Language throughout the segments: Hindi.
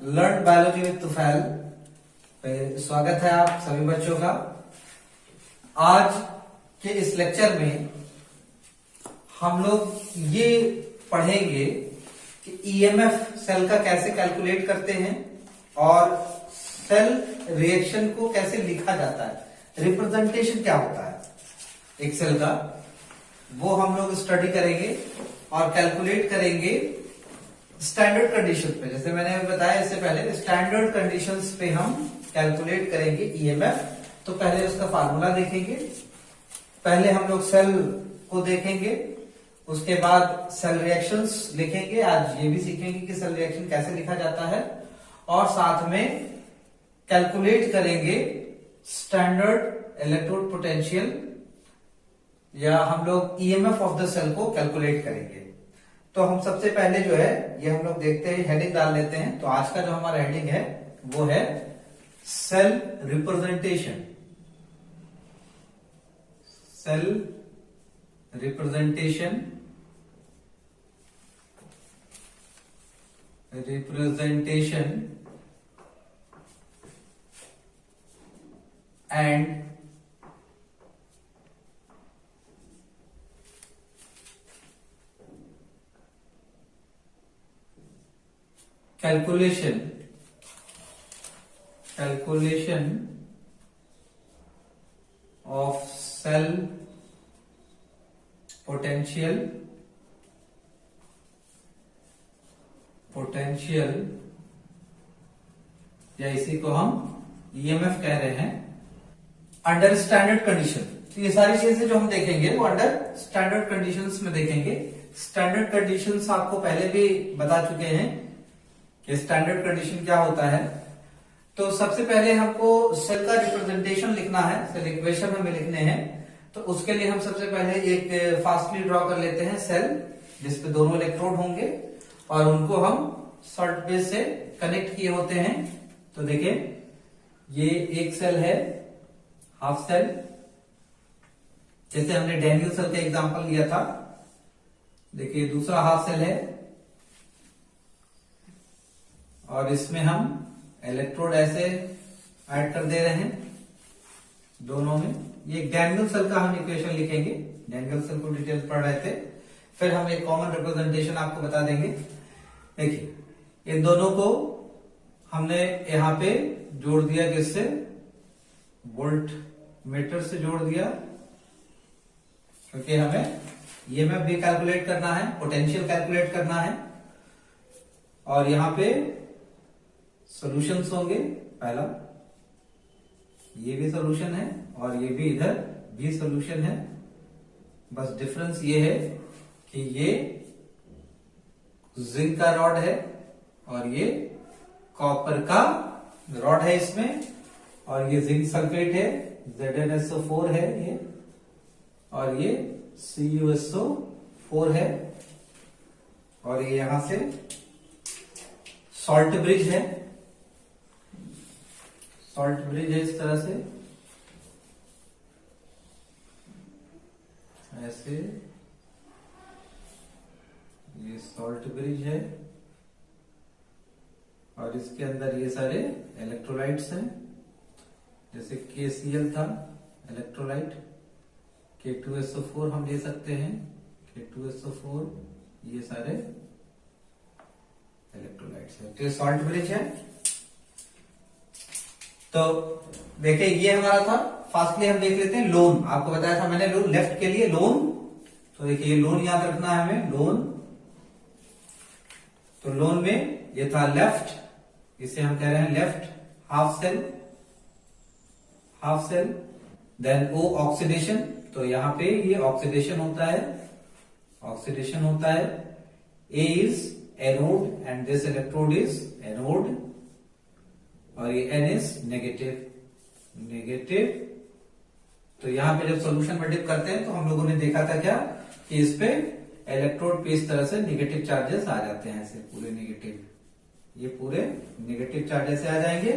लर्न बायोलॉजी विद तुफैल पे स्वागत है आप सभी बच्चों का। आज के इस लेक्चर में हम लोग ये पढ़ेंगे कि ईएमएफ सेल का कैसे कैलकुलेट करते हैं और सेल रिएक्शन को कैसे लिखा जाता है, रिप्रेजेंटेशन क्या होता है एक सेल का, वो हम लोग स्टडी करेंगे और कैलकुलेट करेंगे स्टैंडर्ड कंडीशन पे। जैसे मैंने अभी बताया इससे पहले, स्टैंडर्ड कंडीशंस पे हम कैलकुलेट करेंगे ईएमएफ। तो पहले उसका फार्मूला देखेंगे, पहले हम लोग सेल को देखेंगे, उसके बाद सेल रिएक्शंस लिखेंगे। आज ये भी सीखेंगे कि सेल रिएक्शन कैसे लिखा जाता है और साथ में कैलकुलेट करेंगे स्टैंडर्ड इलेक्ट्रोड पोटेंशियल, या हम लोग ईएमएफ ऑफ द सेल को कैलकुलेट करेंगे। तो हम सबसे पहले जो है ये हम लोग देखते हैं, हेडिंग डाल लेते हैं। तो आज का जो हमारा हेडिंग है वो है cell representation. Cell representation and calculation of cell potential या इसी को हम ईएमएफ कह रहे हैं अंडर स्टैंडर्ड कंडीशन। तो ये सारी चीजें जो हम देखेंगे वो अंडर स्टैंडर्ड कंडीशंस में देखेंगे। स्टैंडर्ड कंडीशंस आपको पहले भी बता चुके हैं कि स्टैंडर्ड कंडीशन क्या होता है। तो सबसे पहले हमको सेल का रिप्रेजेंटेशन लिखना है, सेल इक्वेशन हमें लिखने हैं। तो उसके लिए हम सबसे पहले एक फास्टली ड्रॉ कर लेते हैं सेल जिसपे दोनों इलेक्ट्रोड होंगे और उनको हम शॉर्ट बेस से कनेक्ट किए होते हैं। तो देखिए ये एक सेल है, हाफ सेल, जैसे हमने डैनियल सेल का एग्जांपल लिया था। देखिए दूसरा हाफ सेल है और इसमें हम इलेक्ट्रोड ऐसे ऐड कर दे रहे हैं दोनों में। ये डैनियल सेल का हम इक्वेशन लिखेंगे, डैनियल सेल को डिटेल पढ़ रहे थे, फिर हम एक कॉमन रिप्रेजेंटेशन आपको बता देंगे। देखिए इन दोनों को हमने यहां पे जोड़ दिया, किससे? वोल्ट मीटर से जोड़ दिया, क्योंकि हमें ईएमएफ भी कैलकुलेट करना है, पोटेंशियल कैलकुलेट करना है। और यहां पे सॉल्यूशंस होंगे। पहला ये भी सॉल्यूशन है और ये भी इधर भी सॉल्यूशन है। बस डिफरेंस ये है कि ये जिंक का रॉड है और ये कॉपर का रॉड है इसमें, और ये जिंक सल्फेट है, ZnSO4 है ये, और ये CuSO4 है, और ये यहां से सॉल्ट ब्रिज है, सॉल्ट ब्रिज है इस तरह से, ऐसे ये सॉल्ट ब्रिज है, और इसके अंदर ये सारे इलेक्ट्रोलाइट्स हैं। जैसे KCl था इलेक्ट्रोलाइट, K2SO4 हम ले सकते हैं, K2SO4, ये सारे इलेक्ट्रोलाइट्स है। तो ये सॉल्ट ब्रिज है। तो देखिए ये हमारा था। फास्टली हम देख लेते हैं लोन। आपको बताया था मैंने लोन, लेफ्ट के लिए लोन। तो देखिए लोन याद रखना है हमें, लोन। तो लोन में ये था लेफ्ट, इसे हम कह रहे हैं left half cell, half cell. Then O oxidation, तो यहां पे ये ऑक्सीडेशन होता है, ऑक्सीडेशन होता है। A is anode and this electrode is anode, और ये N इज नेगेटिव, नेगेटिव। तो यहां पे जब सॉल्यूशन में डिप करते हैं तो हम लोगों ने देखा था क्या कि इस पे इलेक्ट्रोड पे इस तरह से नेगेटिव चार्जेस आ जाते हैं, ऐसे पूरे नेगेटिव, ये पूरे नेगेटिव चार्जेस से आ जाएंगे।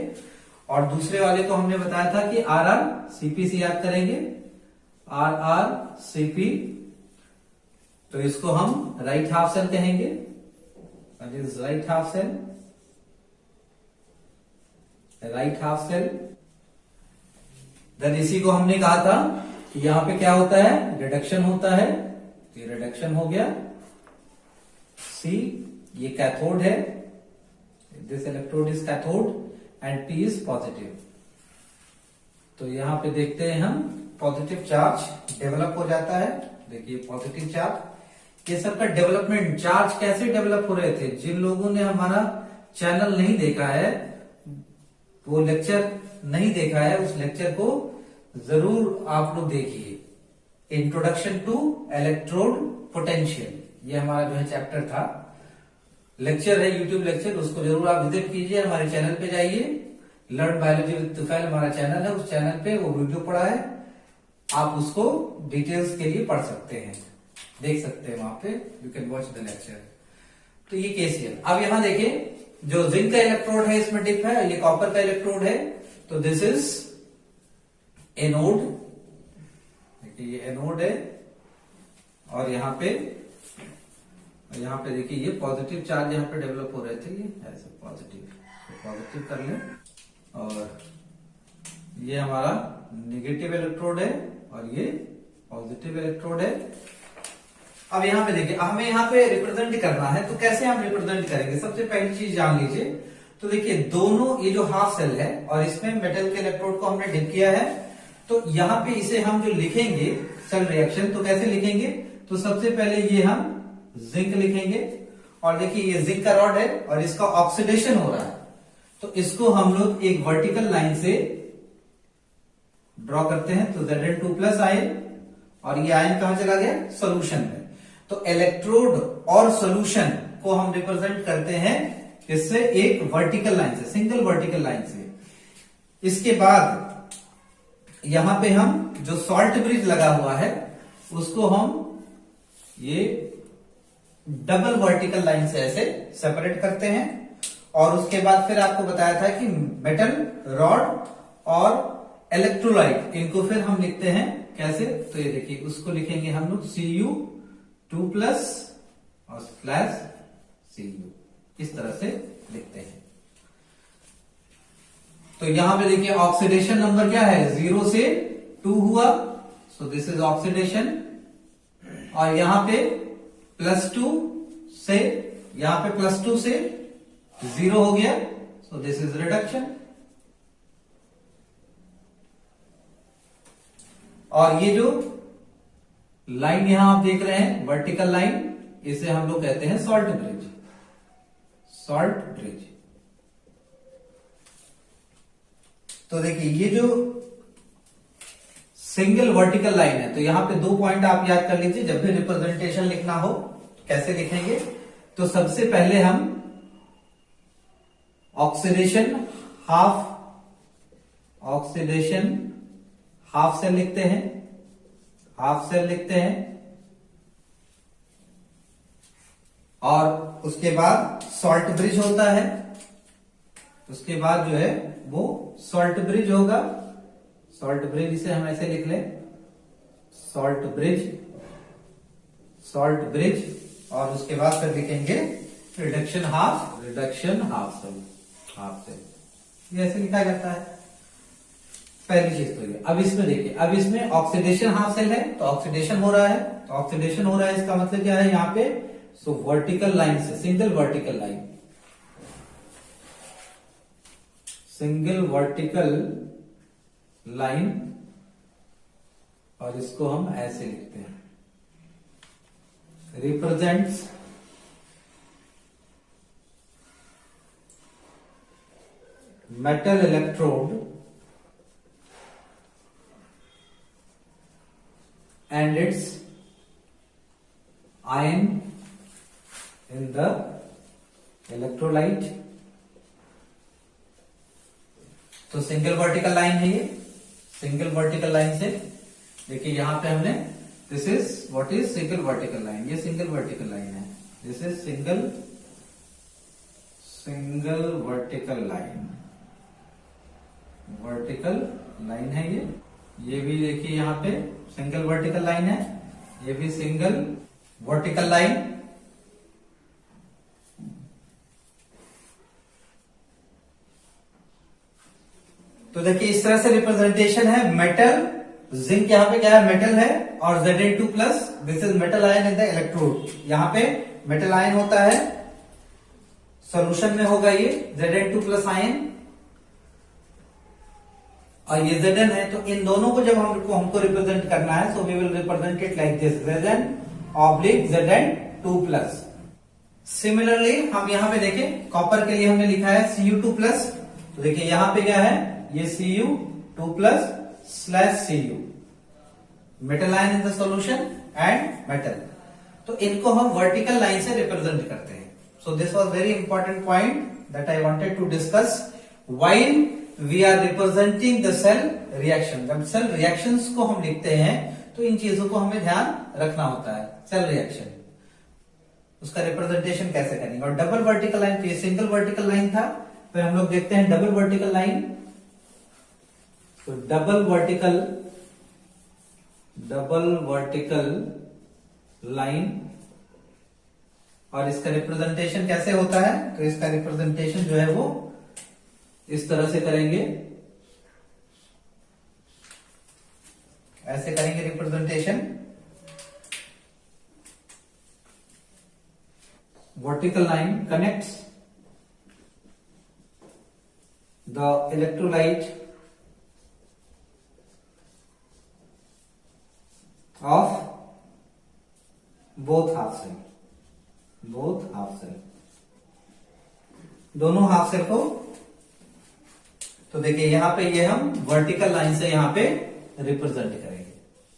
और दूसरे वाले को हमने बताया था कि RrCp से याद करेंगे, RrCp। तो इसको हम राइट हाफ सेल कहेंगे, right half cell. Right half cell. Then इसी को हमने कहा था कि यहां पे क्या होता है, रिडक्शन होता है, ये रिडक्शन हो गया। सी ये कैथोड है, this electrode is cathode and P is positive. तो यहां पे देखते हैं हम पॉजिटिव चार्ज डेवलप हो जाता है। देखिए पॉजिटिव चार्ज, ये सबका डेवलपमेंट, चार्ज कैसे डेवलप हो रहे थे। जिन लोगों ने हमारा चैनल नहीं देखा है, वो लेक्चर नहीं देखा है, उस लेक्चर को जरूर आप लोग देखिए। इंट्रोडक्शन टू इलेक्ट्रोड पोटेंशियल, ये हमारा जो है चैप्टर था, लेक्चर है, यूट्यूब लेक्चर, उसको जरूर आप विजिट कीजिए। हमारे चैनल पे जाइए, लर्न बायोलॉजी विद तुफैल हमारा चैनल है, उस चैनल पे वो वीडियो पड़ा है, आप उसको डिटेल्स के लिए पढ़ सकते हैं, देख सकते हैं वहां पे, you can watch the lecture. तो ये केसीएल। अब यहां देखिए, जो जिंक का इलेक्ट्रोड है इसमें डिप है, ये कॉपर का इलेक्ट्रोड है, तो दिस इज एनोड। देखिए ये एनोड है, और यहां पे देखिए ये पॉजिटिव चार्ज यहां पे डेवलप हो रहे थे, ये ऐसे पॉजिटिव, तो पॉजिटिव कर लें, और ये हमारा नेगेटिव इलेक्ट्रोड है, और ये पॉजिटिव इलेक्ट्रोड है। अब यहां पे देखिए, हमें यहां पे रिप्रेजेंट करना है, तो कैसे हम रिप्रेजेंट करेंगे, सबसे पहली चीज जान लीजिए। तो देखिए दोनों, ये जो हाफ सेल है और इसमें मेटल के इलेक्ट्रोड को हमने डिप किया है, तो यहां पे इसे हम जो लिखेंगे सेल रिएक्शन, तो कैसे लिखेंगे, तो सबसे पहले ये हम जिंक लिखेंगे, और देखिए ये जिंक का रॉड है और इसका ऑक्सीडेशन हो रहा है, तो इसको हम लोग एक वर्टिकल लाइन से ड्रॉ करते हैं। तो Zn2+ आयन, और ये आयन कहां चला गया, सोल्यूशन में। तो इलेक्ट्रोड और सोल्यूशन को हम रिप्रेजेंट करते हैं इससे, एक वर्टिकल लाइन से, सिंगल वर्टिकल लाइन से। इसके बाद यहां पे हम जो सॉल्ट ब्रिज लगा हुआ है उसको हम ये डबल वर्टिकल लाइन से ऐसे सेपरेट करते हैं। और उसके बाद फिर आपको बताया था कि मेटल रॉड और इलेक्ट्रोलाइट, इनको फिर हम लिखते हैं कैसे, तो ये देखिए उसको लिखेंगे हम लोग Cu2+ और /Cu, इस तरह से लिखते हैं। तो यहां पे देखिए ऑक्सीडेशन नंबर क्या है, 0 से 2 हुआ, सो दिस इज ऑक्सीडेशन। और यहां पे +2 से, यहां पे +2 से 0 हो गया, सो दिस इज रिडक्शन। और ये जो लाइन यहां आप देख रहे हैं, वर्टिकल लाइन, इसे हम लोग कहते हैं सॉल्ट ब्रिज, सॉल्ट ब्रिज। तो देखिए ये जो सिंगल वर्टिकल लाइन है, तो यहां पे 2 पॉइंट आप याद कर लीजिए, जब भी रिप्रेजेंटेशन लिखना हो कैसे लिखेंगे। तो सबसे पहले हम ऑक्सीडेशन हाफ सेल लिखते हैं, हाफ सेल लिखते हैं, और उसके बाद सॉल्ट ब्रिज होता है, उसके बाद जो है वो सॉल्ट ब्रिज होगा, सॉल्ट ब्रिज, इसे हम ऐसे लिख लें, सॉल्ट ब्रिज, और उसके बाद फिर लिखेंगे रिडक्शन हाफ सेल, ये ऐसे लिखा जाता है। पहली चीज तो ये। अब इसमें देखिए, अब इसमें ऑक्सीडेशन हाफ सेल है, तो ऑक्सीडेशन हो रहा है, तो ऑक्सीडेशन हो रहा है इसका मतलब क्या है यहाँ पे, सो वर्टिकल लाइन से, सिंगल वर्टिकल लाइन, और इसको हम ऐसे लिखते हैं, represents metal electrode and its ion in the electrolyte। तो सिंगल वर्टिकल लाइन है ये, सिंगल वर्टिकल लाइन से देखिए यहां पे हमने, this is what is single vertical line, ये सिंगल वर्टिकल लाइन है, this is single vertical line है ये भी देखिए यहां पे सिंगल वर्टिकल लाइन है, ये भी सिंगल वर्टिकल लाइन। तो देखिए इस तरह से रिप्रेजेंटेशन है। मेटल, जिंक यहाँ पे क्या है, मेटल है, और Zn2 plus, this is metal ion in the electrode. यहाँ पे मेटल आयन होता है, सॉल्यूशन में होगा ये Zn2 प्लस आयन, और ये Zn है। तो इन दोनों को जब हमको रिप्रेजेंट करना है, so we will represent it like this, Zn oblique Zn2 plus. Similarly हम यहाँ पे देखें, कॉपर के लिए हमने लिखा है Cu2 प्लस, तो देखिए यहाँ पे क्या है, ये Cu2 plus slash Cu, metal ion in the solution and metal. तो इनको हम वर्टिकल लाइन से रिप्रेजेंट करते हैं। So this was very important point that I wanted to discuss while we are representing the cell reaction. जब सेल रिएक्शंस को हम लिखते हैं तो इन चीजों को हमें ध्यान रखना होता है। सेल रिएक्शन, उसका रिप्रेजेंटेशन कैसे करेंगे। और डबल वर्टिकल लाइन, तो ये सिंगल वर्टिकल लाइन था, फिर हम लोग देखते हैं डबल वर्टिकल लाइन। तो डबल वर्टिकल लाइन, और इसका रिप्रेजेंटेशन कैसे होता है, तो इसका रिप्रेजेंटेशन जो है वो इस तरह से करेंगे, ऐसे करेंगे representation. Vertical line connects the electrolyte of both half cell, दोनों हाफ सेल को। तो देखिए यहां पे ये हम वर्टिकल लाइन से यहां पे रिप्रेजेंट करेंगे।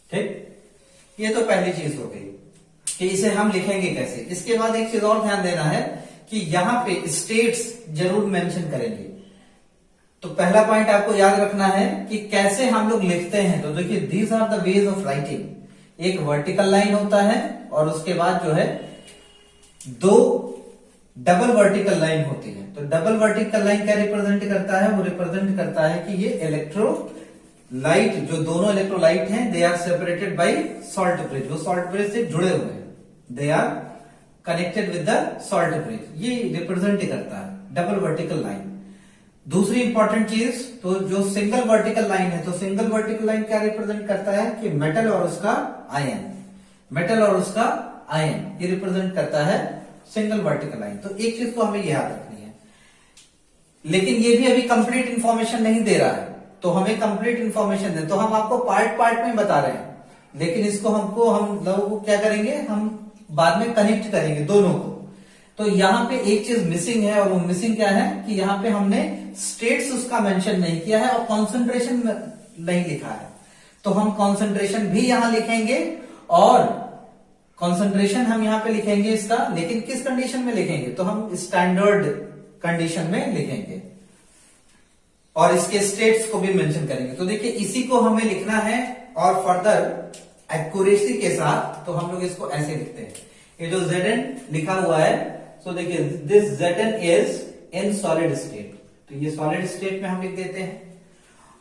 ठीक, ये तो पहली चीज हो गई कि इसे हम लिखेंगे कैसे। इसके बाद एक चीज और ध्यान देना है कि यहां पे स्टेट्स जरूर मेंशन करेंगे। तो पहला पॉइंट आपको याद रखना है कि कैसे हम लोग लिखते हैं। तो देखिए these are the ways of writing. एक वर्टिकल लाइन होता है और उसके बाद जो है दो डबल वर्टिकल लाइन होती है। तो डबल वर्टिकल लाइन क्या रिप्रेजेंट करता है, वो रिप्रेजेंट करता है कि ये इलेक्ट्रोलाइट, जो दोनों इलेक्ट्रोलाइट हैं, they are separated by salt bridge, वो सॉल्ट ब्रिज से जुड़े हुए हैं, they are connected with the salt bridge. ये रिप्रेजेंट करता है डबल वर्टिकल लाइन। दूसरी इंपॉर्टेंट चीज, तो जो सिंगल वर्टिकल लाइन है, तो सिंगल वर्टिकल लाइन क्या रिप्रेजेंट करता है कि मेटल और उसका आयन, मेटल और उसका आयन, ये रिप्रेजेंट करता है सिंगल वर्टिकल लाइन। तो एक चीज तो हमें याद रखनी है, लेकिन ये भी अभी कंप्लीट इंफॉर्मेशन नहीं दे रहा है। तो हमें कंप्लीट इंफॉर्मेशन दे, तो हम आपको पार्ट पार्ट में बता रहे हैं, लेकिन इसको हम लोगों को क्या करेंगे, हम बाद में कनेक्ट करेंगे दोनों को। तो यहां पे एक चीज मिसिंग है, और वो मिसिंग क्या है कि यहां पे हमने स्टेट्स उसका मेंशन नहीं किया है और कॉन्सेंट्रेशन नहीं लिखा है। तो हम कॉन्सेंट्रेशन भी यहां लिखेंगे, और कॉन्सेंट्रेशन हम यहां पे लिखेंगे इसका, लेकिन किस कंडीशन में लिखेंगे, तो हम स्टैंडर्ड कंडीशन में लिखेंगे, और इसके स्टेट्स को भी मेंशन करेंगे। तो देखिए इसी को हमें लिखना है, और फर्दर एक्यूरेसी के साथ तो हम लोग इसको ऐसे लिखते हैं। ये जो Zn लिखा हुआ है, सो देखिए this Zn is in solid state, तो ये सॉलिड स्टेट में हम लिख देते हैं।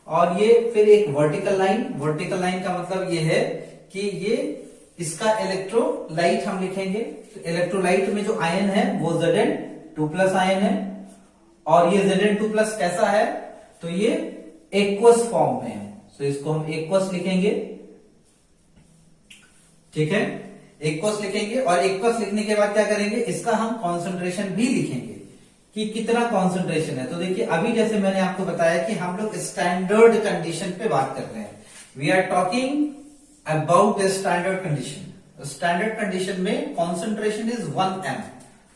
और ये फिर एक वर्टिकल लाइन, वर्टिकल लाइन का मतलब ये है कि ये इसका इलेक्ट्रोलाइट हम लिखेंगे। तो इलेक्ट्रोलाइट में जो आयन है वो Zn2 प्लस आयन है, और ये Zn2 प्लस कैसा है, तो ये एक्वस फॉर्म में है, तो इसको हम एक्वस लिखेंगे। ठीक है, एक्वस लिखेंगे, और एक्वस लिखने के बाद क्या करेंगे, इसका हम कॉन्सेंट्रेशन भी लिखेंगे कि कितना कॉन्सेंट्रेशन है। तो देखिए अभी जैसे मैंने आपको बताया कि हम लोग स्टैंडर्ड कंडीशन पे बात कर रहे हैं, we are talking about the standard condition. Standard condition में concentration is 1 m,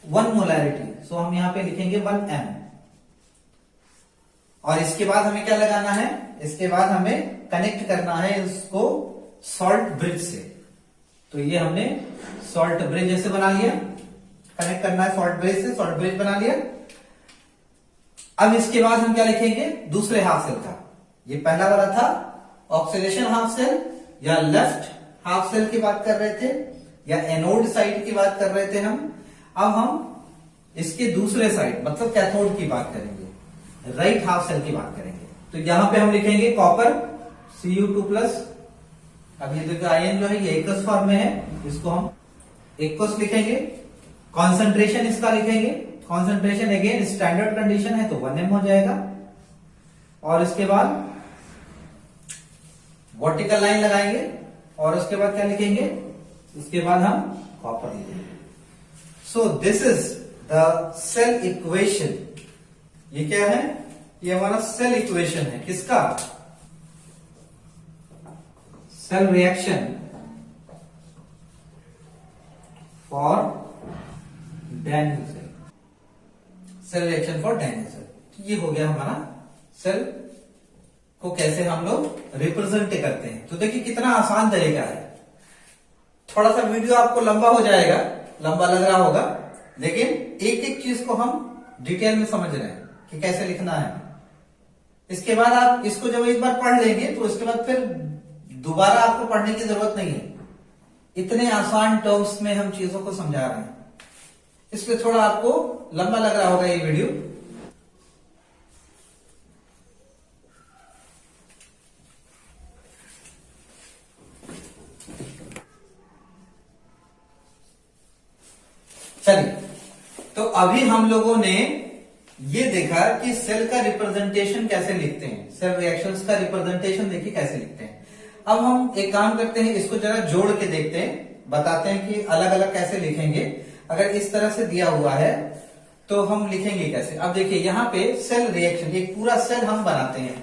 1 molarity, so हम यहां पे लिखेंगे 1 m। और इसके बाद हमें क्या लगाना है, इसके बाद हमें कनेक्ट करना है इसको सॉल्ट ब्रिज से। तो ये हमने सॉल्ट ब्रिज जैसे बना लिया, कनेक्ट करना है सॉल्ट ब्रिज से, सॉल्ट ब्रिज बना लिया। अब इसके बाद हम क्या लिखेंगे, दूसरे हाफ सेल का, ये पहला वाला था ऑक्सीडेशन हाफ सेल, या लेफ्ट हाफ सेल की बात कर रहे थे, या एनोड साइड की बात कर रहे थे हम। अब हम इसके दूसरे साइड मतलब कैथोड की बात करेंगे, राइट हाफ सेल की बात करेंगे। तो यहां पे हम लिखेंगे कॉपर Cu2 प्लस। अब ये देखो आयन जो है ये एक्वस फॉर्म में है, इसको हम एक्वस लिखेंगे। कॉन्सेंट्रेशन इसका लिखेंगे, कॉन्सेंट्रेशन अगेन स्टैंडर्ड कंडीशन है तो 1 m हो जाएगा। और इसके बाद वर्टिकल लाइन लगाएंगे और उसके बाद क्या लिखेंगे, उसके बाद हम कॉपर लिखेंगे। So this is the cell equation. ये क्या है, ये हमारा सेल इक्वेशन है, किसका, cell reaction for Daniell cell, cell reaction for Daniell cell. ये हो गया हमारा सेल को कैसे हम लोग रिप्रेजेंट करते हैं। तो देखिए कितना आसान तरीका है। थोड़ा सा वीडियो आपको लंबा हो जाएगा, लंबा लग रहा होगा, लेकिन एक एक चीज को हम डिटेल में समझ रहे हैं कि कैसे लिखना है। इसके बाद आप इसको जब एक बार पढ़ लेंगे तो इसके बाद फिर दोबारा आपको पढ़ने की जरूरत नहीं है। इतने आसान टर्म्स में हम चीजों को समझा रहे हैं, इसलिए थोड़ा आपको लंबा लग रहा होगा ये वीडियो। चलिए, तो अभी हम लोगों ने ये देखा कि सेल का रिप्रेजेंटेशन कैसे लिखते हैं, सेल रिएक्शंस का रिप्रेजेंटेशन देखिए कैसे लिखते हैं। अब हम एक काम करते हैं, इसको जरा जोड़ के देखते हैं, बताते हैं कि अलग अलग कैसे लिखेंगे। अगर इस तरह से दिया हुआ है तो हम लिखेंगे कैसे। अब देखिए यहाँ पे सेल रिएक्शन, एक पूरा सेल हम बनाते हैं,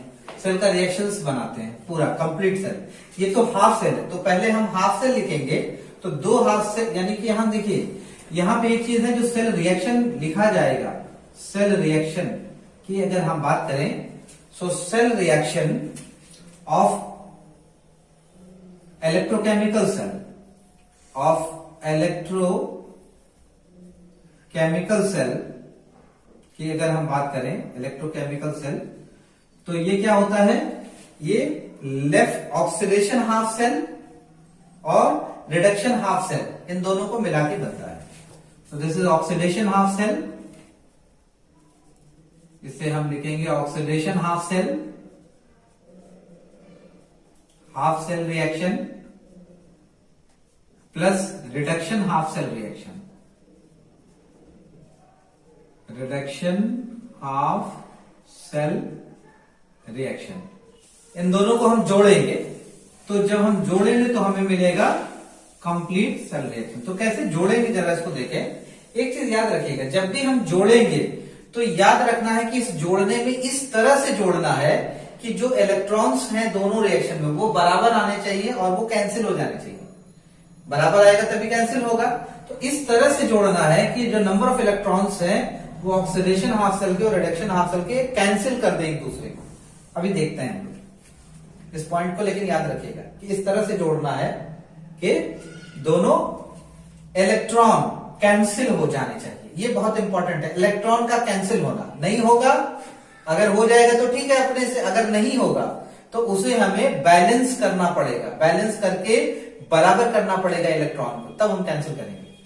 सेल का रिएक्शंस बनाते हैं पूरा कंप्लीट सेल। ये तो हाफ सेल है, तो पहले हम हाफ सेल लिखेंगे। तो दो हाफ सेल, यानी कि यहां देखिए यहां पे एक चीज है जो सेल रिएक्शन लिखा जाएगा। सेल रिएक्शन की अगर हम बात करें, so cell reaction of electrochemical cell, of electrochemical cell की अगर हम बात करें, इलेक्ट्रोकेमिकल सेल, तो ये क्या होता है, ये लेफ्ट ऑक्सीडेशन हाफ सेल और रिडक्शन हाफ सेल, इन दोनों को मिला के बनता है। तो this is oxidation half cell, इसे हम लिखेंगे oxidation half cell, half cell reaction plus reduction half cell reaction, reduction half cell reaction. इन दोनों को हम जोड़ेंगे, तो जब हम जोड़ेंगे तो हमें मिलेगा कंप्लीट सेल रिएक्शन। तो कैसे जोड़ेंगे जरा इसको देखें। एक चीज याद रखिएगा, जब भी हम जोड़ेंगे तो याद रखना है कि इस जोड़ने में इस तरह से जोड़ना है कि जो इलेक्ट्रॉन्स हैं दोनों रिएक्शन में वो बराबर आने चाहिए और वो कैंसिल हो जाने चाहिए। बराबर आएगा तभी कैंसिल होगा। तो इस तरह से जोड़ना है कि जो नंबर ऑफ इलेक्ट्रॉन्स हैं वो ऑक्सीडेशन हाफ सेल के और रिडक्शन हाफ सेल के कैंसिल कर दे एक दूसरे को। अभी देखते हैं हम लोग इस पॉइंट को, लेकिन याद रखिएगा कि इस तरह से जोड़ना है कि दोनों इलेक्ट्रॉन कैंसिल हो जाने चाहिए। ये बहुत इंपॉर्टेंट है, इलेक्ट्रॉन का कैंसिल होना। नहीं होगा, अगर हो जाएगा तो ठीक है अपने से, अगर नहीं होगा तो उसे हमें बैलेंस करना पड़ेगा, बैलेंस करके बराबर करना पड़ेगा इलेक्ट्रॉन को, तब हम कैंसिल करेंगे।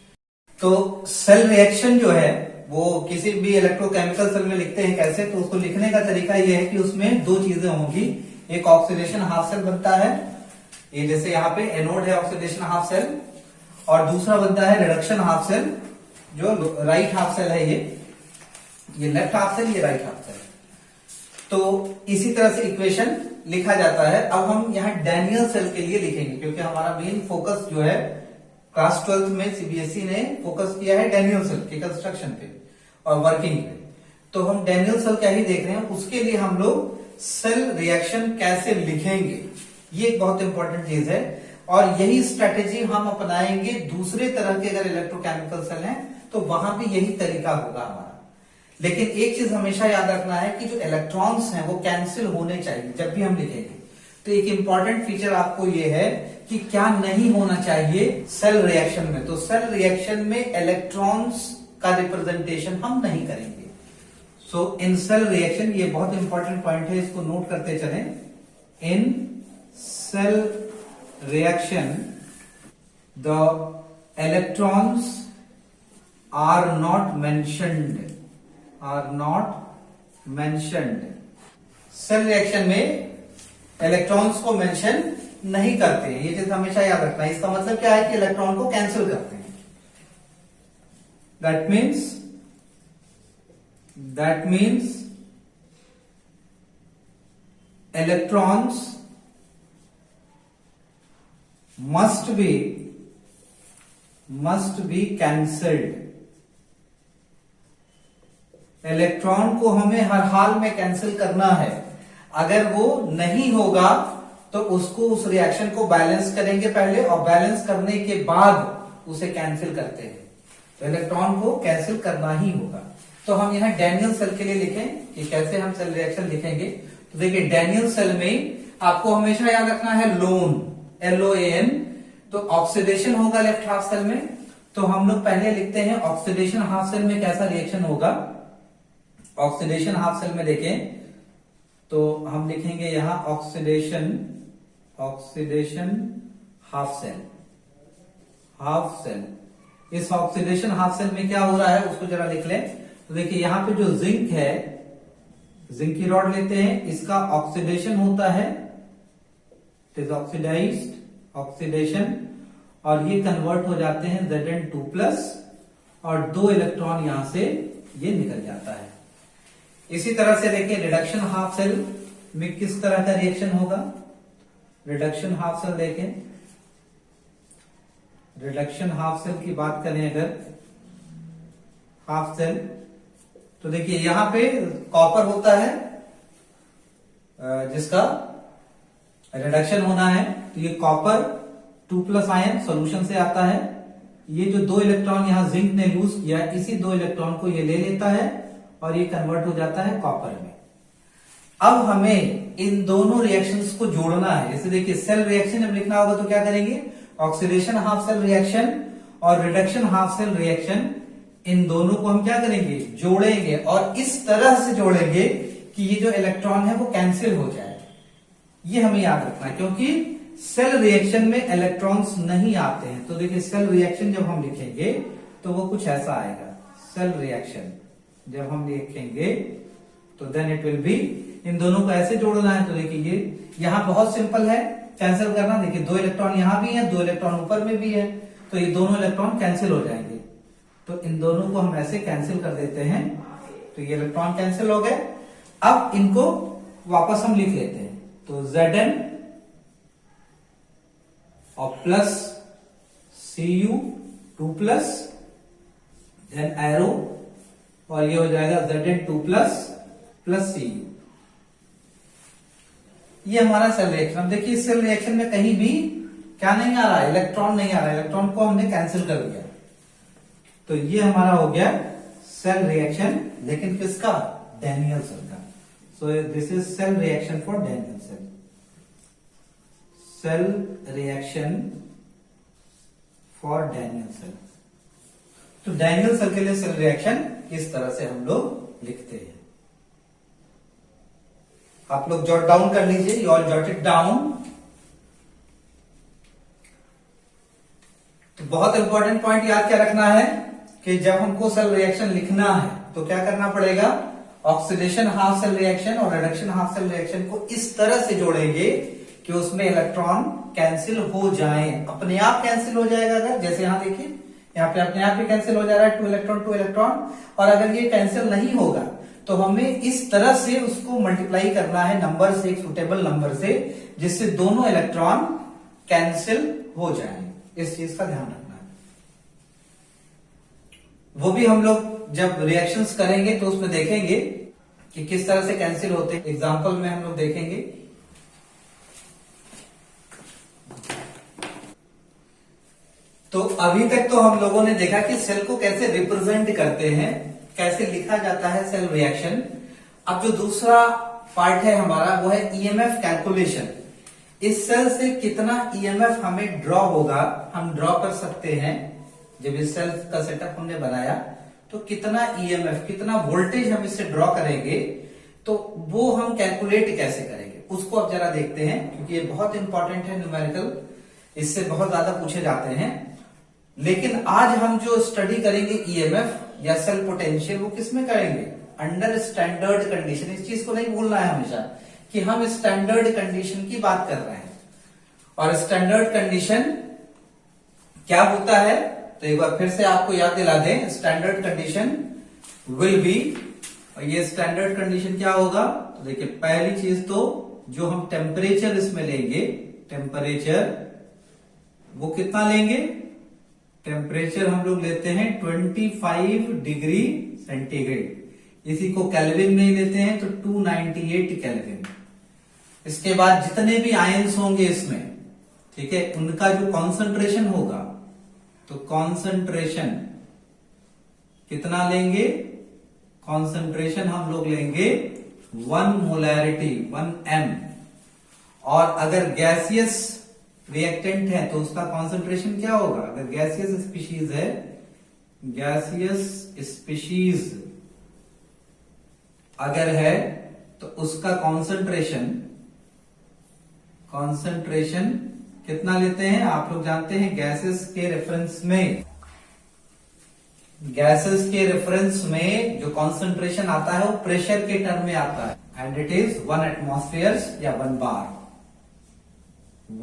तो सेल रिएक्शन जो है वो किसी भी इलेक्ट्रोकेमिकल सेल में लिखते हैं कैसे, तो उसको लिखने का तरीका ये है कि उसमें दो चीजें होंगी। एक ऑक्सीडेशन हाफ सेल बनता है, ये जैसे यहाँ पे एनोड है ऑक्सीडेशन हाफ सेल, और दूसरा बनता है रिडक्शन हाफ सेल, जो राइट हाफ सेल है। ये लेफ्ट हाफ सेल, ये राइट हाफ सेल। तो इसी तरह से इक्वेशन लिखा जाता है। अब हम यहाँ डैनियल सेल के लिए लिखेंगे, क्योंकि हमारा मेन फोकस जो है क्लास 12 में सीबीएसई ने फोकस किया है डैनियल सेल के कंस्ट्रक्शन पे और वर्किंग पे। तो हम डैनियल सेल क्या ही देख रहे हैं, उसके लिए हम लोग सेल रिएक्शन कैसे लिखेंगे, ये एक बहुत इंपॉर्टेंट चीज है। और यही स्ट्रेटेजी हम अपनाएंगे दूसरे तरह के अगर इलेक्ट्रोकेमिकल सेल हैं तो वहां भी यही तरीका होगा हमारा। लेकिन एक चीज हमेशा याद रखना है कि जो इलेक्ट्रॉन्स हैं वो कैंसिल होने चाहिए जब भी हम लिखेंगे। तो एक इंपॉर्टेंट फीचर आपको ये है कि क्या नहीं होना चाहिए सेल रिएक्शन में। तो सेल रिएक्शन में इलेक्ट्रॉन्स का रिप्रेजेंटेशन हम नहीं करेंगे। सो इन सेल रिएक्शन, ये बहुत इंपॉर्टेंट पॉइंट है, इसको नोट करते चलें। In cell reaction the electrons are not mentioned, cell reaction में इलेक्ट्रॉन्स को मेंशन नहीं करते हैं, ये चीज हमेशा याद रखना है। इसका मतलब क्या है कि इलेक्ट्रॉन को कैंसिल करते हैं। That means electrons must be cancelled। Electron को हमें हर हाल में कैंसिल करना है। अगर वो नहीं होगा तो उसको, उस रिएक्शन को बैलेंस करेंगे पहले, और बैलेंस करने के बाद उसे कैंसिल करते हैं। तो इलेक्ट्रॉन को कैंसिल करना ही होगा। तो हम यहां डैनियल सेल के लिए लिखें कि कैसे हम सेल रिएक्शन लिखेंगे। तो देखिए, डैनियल सेल में आपको हमेशा याद रखना है लोन, LOAN। तो ऑक्सीडेशन होगा लेफ्ट हाफ सेल में। तो हम लोग पहले लिखते हैं ऑक्सीडेशन हाफ सेल में कैसा रिएक्शन होगा। ऑक्सीडेशन हाफ सेल में देखें तो हम लिखेंगे यहां ऑक्सीडेशन हाफ सेल। इस ऑक्सीडेशन हाफ सेल में क्या हो रहा है उसको जरा लिख लें। तो देखिए, यहां पे जो जिंक है, जिंक की रॉड लेते हैं, इसका ऑक्सीडेशन होता है, इट इज ऑक्सीडेशन, और ये कन्वर्ट हो जाते हैं Zn2+, और 2 इलेक्ट्रॉन यहां से ये निकल जाता है। इसी तरह से देखिए, रिडक्शन हाफ सेल में किस तरह का रिएक्शन होगा। रिडक्शन हाफ सेल देखें, रिडक्शन हाफ सेल की बात करें अगर, हाफ सेल, तो देखिए यहां पे कॉपर होता है जिसका रिडक्शन होना है। तो ये कॉपर 2+ आयन सॉल्यूशन से आता है। ये जो 2 इलेक्ट्रॉन यहां जिंक ने लूज किया, इसी 2 इलेक्ट्रॉन को ये ले लेता है और ये कन्वर्ट हो जाता है कॉपर में। अब हमें इन दोनों रिएक्शंस को जोड़ना है। जैसे देखिए, सेल रिएक्शन जब लिखना होगा तो क्या करेंगे, ऑक्सीडेशन हाफ सेल रिएक्शन और रिडक्शन हाफ सेल रिएक्शन, इन दोनों को हम क्या करेंगे, जोड़ेंगे, और इस तरह से जोड़ेंगे कि ये जो इलेक्ट्रॉन है वो कैंसिल हो जाए। ये हमें याद रखना है, क्योंकि सेल रिएक्शन में इलेक्ट्रॉन्स नहीं आते हैं। तो देखिए, सेल रिएक्शन जब हम लिखेंगे तो वो कुछ ऐसा आएगा। सेल रिएक्शन जब हम लिखेंगे तो देन इट विल बी, इन दोनों को ऐसे जोड़ना है। तो देखिए, ये यहां बहुत सिंपल है कैंसिल करना। देखिए, 2 इलेक्ट्रॉन यहां भी है, 2 इलेक्ट्रॉन ऊपर में भी है, तो ये दोनों इलेक्ट्रॉन कैंसिल हो जाएंगे। तो इन दोनों को हम ऐसे कैंसिल कर देते हैं, तो ये इलेक्ट्रॉन कैंसिल हो गए। अब इनको वापस हम लिख लेते हैं। तो Zn और प्लस Cu2+, देन एरो, और ये हो जाएगा Zn2+ प्लस Cu। ये हमारा सेल रिएक्शन। अब देखिए, इस सेल रिएक्शन में कहीं भी क्या नहीं आ रहा है, इलेक्ट्रॉन नहीं आ रहा है, इलेक्ट्रॉन को हमने कैंसिल कर दिया। तो ये हमारा हो गया सेल रिएक्शन, लेकिन किसका, डैनियल सेल का। So this is cell reaction for Daniell cell. Cell reaction for Daniell cell. तो डैनियल सेल के लिए सेल रिएक्शन इस तरह से हम लोग लिखते हैं। आप लोग जॉट डाउन कर लीजिए, you all jot it down. तो बहुत इंपॉर्टेंट पॉइंट याद क्या रखना है कि जब हमको सेल रिएक्शन लिखना है तो क्या करना पड़ेगा, ऑक्सीडेशन हाफ सेल रिएक्शन और रिडक्शन हाफ सेल रिएक्शन को इस तरह से जोड़ेंगे कि उसमें इलेक्ट्रॉन कैंसिल हो जाए, अपने आप कैंसिल हो जाएगा। अगर जैसे यहां देखिए, यहाँ पे अपने आप ही कैंसिल हो जा रहा है, 2 इलेक्ट्रॉन। और अगर ये कैंसिल नहीं होगा तो हमें इस तरह से उसको मल्टीप्लाई करना है नंबर से, एक सुटेबल नंबर से, जिससे दोनों इलेक्ट्रॉन कैंसिल हो जाएं। इस चीज का ध्यान रखना है। वो भी हम लोग जब रिएक्शंस करेंगे तो उसमें देखेंगे कि किस तरह से कैंसिल होते हैं। एग्जांपल में हम लोग देखेंगे। तो अभी तक तो हम लोगों ने देखा कि सेल को कैसे रिप्रेजेंट करते हैं, कैसे लिखा जाता है सेल रिएक्शन। अब जो दूसरा पार्ट है हमारा वो है ईएमएफ कैलकुलेशन। इस सेल से कितना ईएमएफ हमें ड्रॉ होगा, हम ड्रॉ कर सकते हैं। जब इस सेल का सेटअप हमने बनाया तो कितना ईएमएफ, कितना वोल्टेज हम इससे ड्रॉ करेंगे, तो वो हम कैलकुलेट कैसे करेंगे उसको अब जरा देखते हैं, क्योंकि ये बहुत इंपॉर्टेंट है। न्यूमेरिकल इससे बहुत ज्यादा पूछे जाते हैं। लेकिन आज हम जो स्टडी करेंगे ईएमएफ या सेल पोटेंशियल, वो किसमें करेंगे, अंडर स्टैंडर्ड कंडीशन। इस चीज को नहीं भूलना है हमेशा कि हम स्टैंडर्ड कंडीशन की बात कर रहे हैं। और स्टैंडर्ड कंडीशन क्या होता है, तो एक बार फिर से आपको याद दिला दें। स्टैंडर्ड कंडीशन विल बी, और ये स्टैंडर्ड कंडीशन क्या होगा, तो देखिए पहली चीज तो जो हम टेम्परेचर इसमें लेंगे, टेम्परेचर वो कितना लेंगे, टेम्परेचर हम लोग लेते हैं 25 डिग्री सेंटीग्रेड। इसी को केल्विन में लेते हैं तो 298 केल्विन। इसके बाद जितने भी आयंस होंगे इसमें, ठीक है, उनका जो कॉन्सेंट्रेशन होगा, तो कॉन्सेंट्रेशन कितना लेंगे, कॉन्सेंट्रेशन हम लोग लेंगे 1 मोलैरिटी 1 m। और अगर गैसियस रिएक्टेंट है तो उसका कॉन्सेंट्रेशन क्या होगा, अगर गैसियस स्पीशीज है, गैसियस स्पीशीज अगर है तो उसका कॉन्सेंट्रेशन कितना लेते हैं, आप लोग जानते हैं गैसेस के रेफरेंस में, गैसेस के रेफरेंस में जो कॉन्सेंट्रेशन आता है वो प्रेशर के टर्म में आता है, एंड इट इज 1 एटमॉस्फेयर या 1 बार।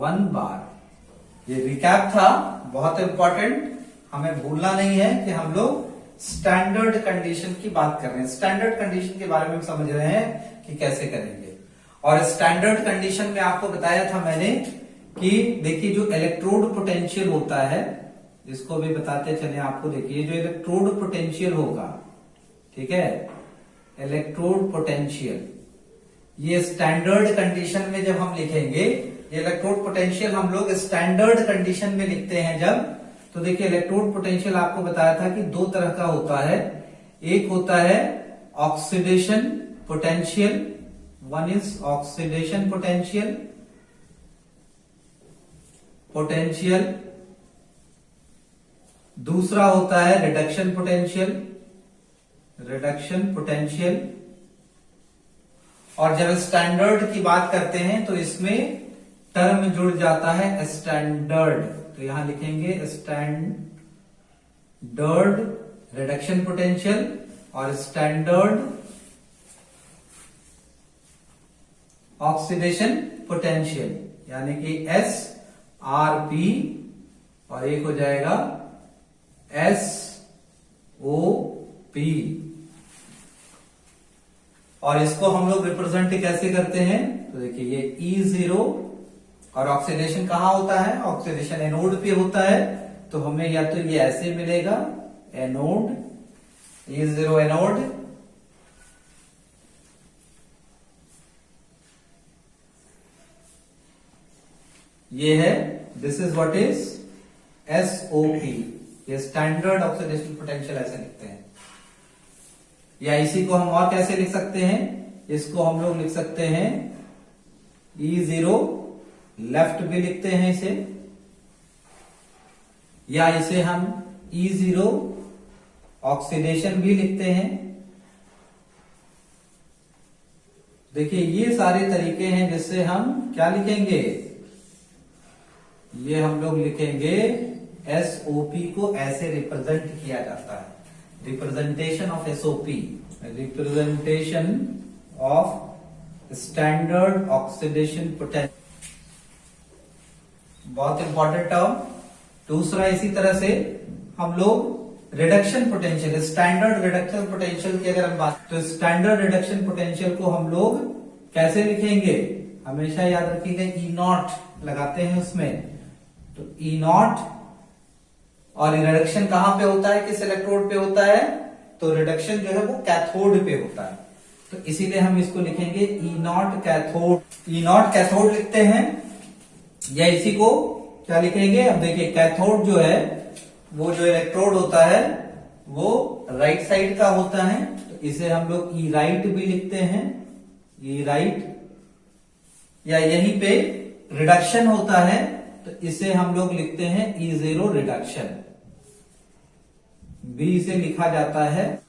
1 बार। ये रिकैप था, बहुत इंपॉर्टेंट, हमें भूलना नहीं है कि हम लोग स्टैंडर्ड कंडीशन की बात कर रहे हैं। स्टैंडर्ड कंडीशन के बारे में हम समझ रहे हैं कि कैसे करेंगे। और स्टैंडर्ड कंडीशन में आपको बताया था मैंने कि देखिए जो इलेक्ट्रोड पोटेंशियल होता है, इसको भी बताते चले आपको। देखिए जो इलेक्ट्रोड पोटेंशियल होगा, ठीक है, इलेक्ट्रोड पोटेंशियल, ये स्टैंडर्ड कंडीशन में जब हम लिखेंगे, ये इलेक्ट्रोड पोटेंशियल हम लोग स्टैंडर्ड कंडीशन में लिखते हैं जब, तो देखिए इलेक्ट्रोड पोटेंशियल आपको बताया था कि 2 तरह का होता है। एक होता है oxidation potential, one is oxidation potential, दूसरा होता है रिडक्शन पोटेंशियल। और जब स्टैंडर्ड की बात करते हैं तो इसमें टर्म जुड़ जाता है स्टैंडर्ड, तो यहां लिखेंगे स्टैंडर्ड रिडक्शन पोटेंशियल और स्टैंडर्ड ऑक्सीडेशन पोटेंशियल, यानी कि SRP, और एक हो जाएगा SOP। और इसको हम लोग रिप्रेजेंट कैसे करते हैं, तो देखिए ये E0, और ऑक्सीडेशन कहां होता है, ऑक्सीडेशन एनोड पे होता है, तो हमें या तो ये ऐसे मिलेगा एनोड, E0 एनोड, ये है, this is what is SOP। ये स्टैंडर्ड ऑक्सीडेशन पोटेंशियल ऐसे लिखते हैं। या इसी को हम और कैसे लिख सकते हैं, इसको हम लोग लिख सकते हैं E0 लेफ्ट भी लिखते हैं इसे, या इसे हम E0 ऑक्सीडेशन भी लिखते हैं। देखिए ये सारे तरीके हैं जिससे हम क्या लिखेंगे, ये हम लोग लिखेंगे SOP को ऐसे रिप्रेजेंट किया जाता है, representation of SOP, representation of standard oxidation potential, बहुत इंपॉर्टेंट टर्म। दूसरा इसी तरह से हम लोग reduction potential, standard reduction potential की अगर हम बात, तो स्टैंडर्ड रिडक्शन पोटेंशियल को हम लोग कैसे लिखेंगे, हमेशा याद रखिएगा E0 लगाते हैं उसमें, तो E0, और रिडक्शन कहां पे होता है, किस इलेक्ट्रोड पे होता है, तो रिडक्शन जो है वो कैथोड पे होता है, तो इसीलिए हम इसको लिखेंगे E0 कैथोड। E0 कैथोड लिखते हैं, या इसी को क्या लिखेंगे, अब देखिए कैथोड जो है वो जो इलेक्ट्रोड होता है वो राइट साइड का होता है, तो इसे हम लोग E राइट भी लिखते हैं, E राइट, या यहीं पे रिडक्शन होता है तो इसे हम लोग लिखते हैं E0 रिडक्शन, भी इसे लिखा जाता है।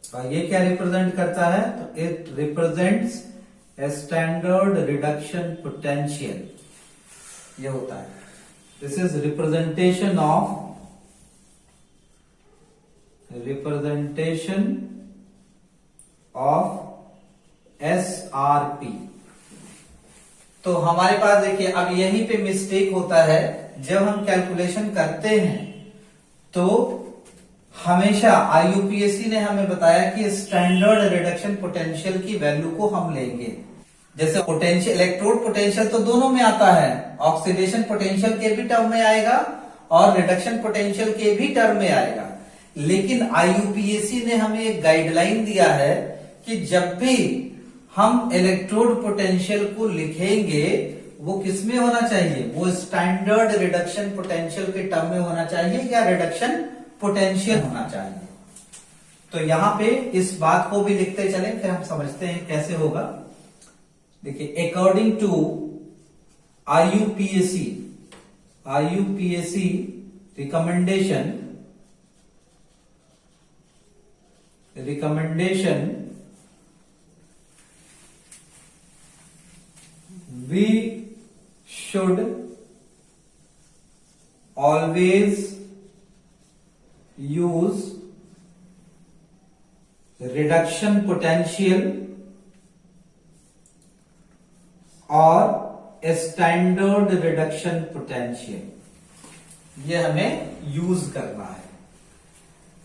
और ये क्या रिप्रेजेंट करता है, तो it represents standard reduction potential, ये होता है। This is representation of SRP। तो हमारे पास देखिए अब यहीं पे मिस्टेक होता है, जब हम कैलकुलेशन करते हैं तो हमेशा IUPAC ने हमें बताया कि स्टैंडर्ड रिडक्शन पोटेंशियल की वैल्यू को हम लेंगे, जैसे पोटेंशियल, इलेक्ट्रोड पोटेंशियल तो दोनों में आता है, ऑक्सीडेशन पोटेंशियल के भी टर्म में आएगा और रिडक्शन पोटेंशियल के भी टर्म में आएगा। लेकिन आईयूपीएसी ने हमें एक गाइडलाइन दिया है कि जब भी हम इलेक्ट्रोड पोटेंशियल को लिखेंगे वो किसमें होना चाहिए, वो स्टैंडर्ड रिडक्शन पोटेंशियल के टर्म में होना चाहिए या रिडक्शन पोटेंशियल होना चाहिए। तो यहां पे इस बात को भी लिखते चले, फिर हम समझते हैं कैसे होगा। देखिए, according to IUPAC recommendation we should always use reduction potential और स्टैंडर्ड रिडक्शन पोटेंशियल, ये हमें यूज करना है।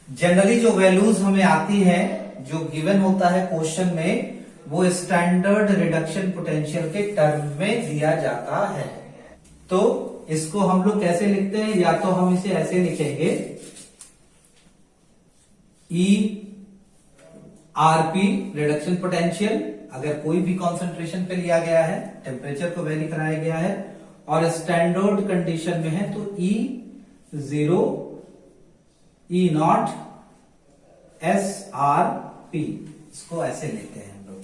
जनरली जो वैल्यूज हमें आती है, जो गिवन होता है क्वेश्चन में, वो स्टैंडर्ड रिडक्शन पोटेंशियल के टर्म में दिया जाता है। तो इसको हम लोग कैसे लिखते हैं, या तो हम इसे ऐसे लिखेंगे, ERP रिडक्शन पोटेंशियल, अगर कोई भी कॉन्सेंट्रेशन पे लिया गया है, टेम्परेचर को वेरी कराया गया है और स्टैंडर्ड कंडीशन में है, तो E0 E0 SRP, इसको ऐसे लेते हैं हम लोग।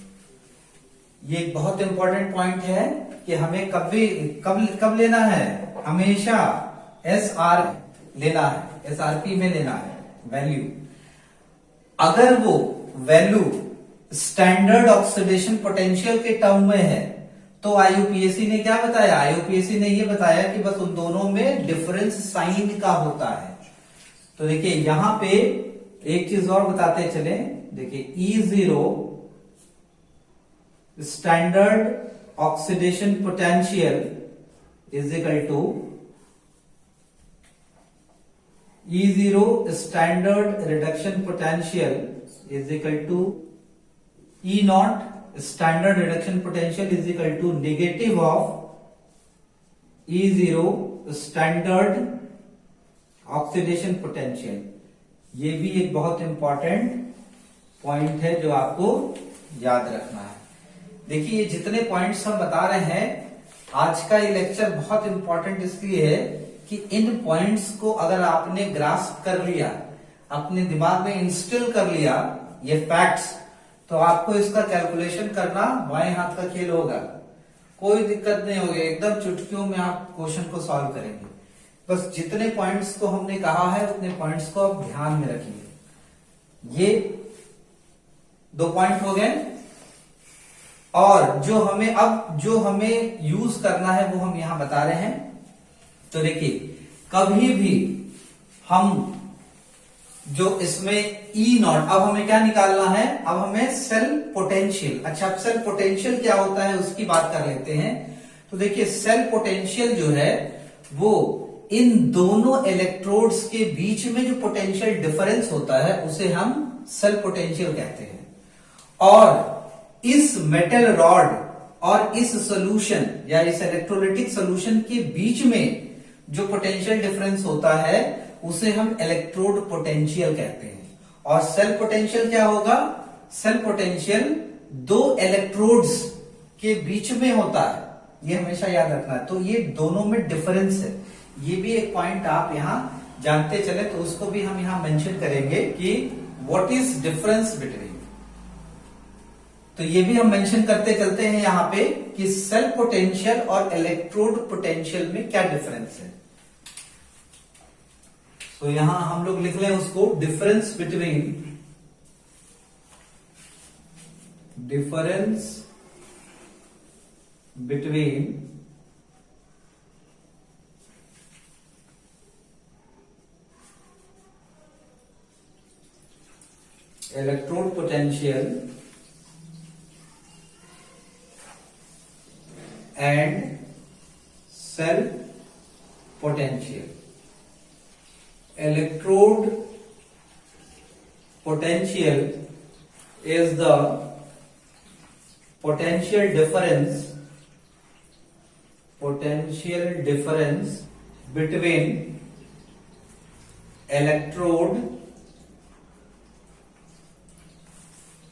ये एक बहुत इंपॉर्टेंट पॉइंट है कि हमें कब लेना है, हमेशा SR लेना है, SRP में लेना है वैल्यू। अगर वो वैल्यू स्टैंडर्ड ऑक्सीडेशन पोटेंशियल के टर्म में है, तो आईयूपीएसी ने क्या बताया, आईयूपीएसी ने ये बताया कि बस उन दोनों में डिफरेंस साइन का होता है। तो देखिए यहां पे एक चीज और बताते चले, देखिए E0 standard oxidation potential is equal to E0 standard reduction potential is equal to E0 standard reduction potential is equal to negative of E0 standard oxidation potential. ये भी एक बहुत इंपॉर्टेंट पॉइंट है जो आपको याद रखना है। देखिए, ये जितने पॉइंट्स हम बता रहे हैं, आज का ये लेक्चर बहुत इंपॉर्टेंट इसलिए है कि इन पॉइंट्स को अगर आपने ग्रास्प कर लिया, अपने दिमाग में इंस्टिल कर लिया ये फैक्ट्स, तो आपको इसका कैलकुलेशन करना बाएं हाथ का खेल होगा, कोई दिक्कत नहीं होगी, एकदम चुटकियों में आप क्वेश्चन को सॉल्व करेंगे। बस जितने पॉइंट्स को हमने कहा है उतने पॉइंट्स को आप ध्यान में रखिए। ये 2 पॉइंट हो गए, और जो हमें यूज करना है वो हम यहां बता रहे हैं। तो देखिए, कभी भी हम जो इसमें E0, अब हमें क्या निकालना है, अब हमें सेल पोटेंशियल। अच्छा, अब सेल पोटेंशियल क्या होता है उसकी बात कर लेते हैं। तो देखिए, सेल पोटेंशियल जो है वो इन दोनों इलेक्ट्रोड्स के बीच में जो पोटेंशियल डिफरेंस होता है उसे हम सेल पोटेंशियल कहते हैं। और इस मेटल रॉड और इस सॉल्यूशन या इस इलेक्ट्रोलाइटिक सॉल्यूशन के बीच में जो पोटेंशियल डिफरेंस होता है उसे हम इलेक्ट्रोड पोटेंशियल कहते हैं। और सेल पोटेंशियल क्या होगा, सेल पोटेंशियल 2 इलेक्ट्रोड्स के बीच में होता है, ये हमेशा याद रखना है। तो ये दोनों में डिफरेंस है, ये भी एक पॉइंट आप यहां जानते चले, तो उसको भी हम यहां मेंशन करेंगे कि व्हाट इज डिफरेंस बिटवीन। तो ये भी हम मेंशन करते चलते हैं यहां पे कि सेल पोटेंशियल और इलेक्ट्रोड पोटेंशियल में क्या डिफरेंस है। तो यहां हम लोग लिख लें उसको, difference between electrode potential and cell potential. Electrode potential is the potential difference between electrode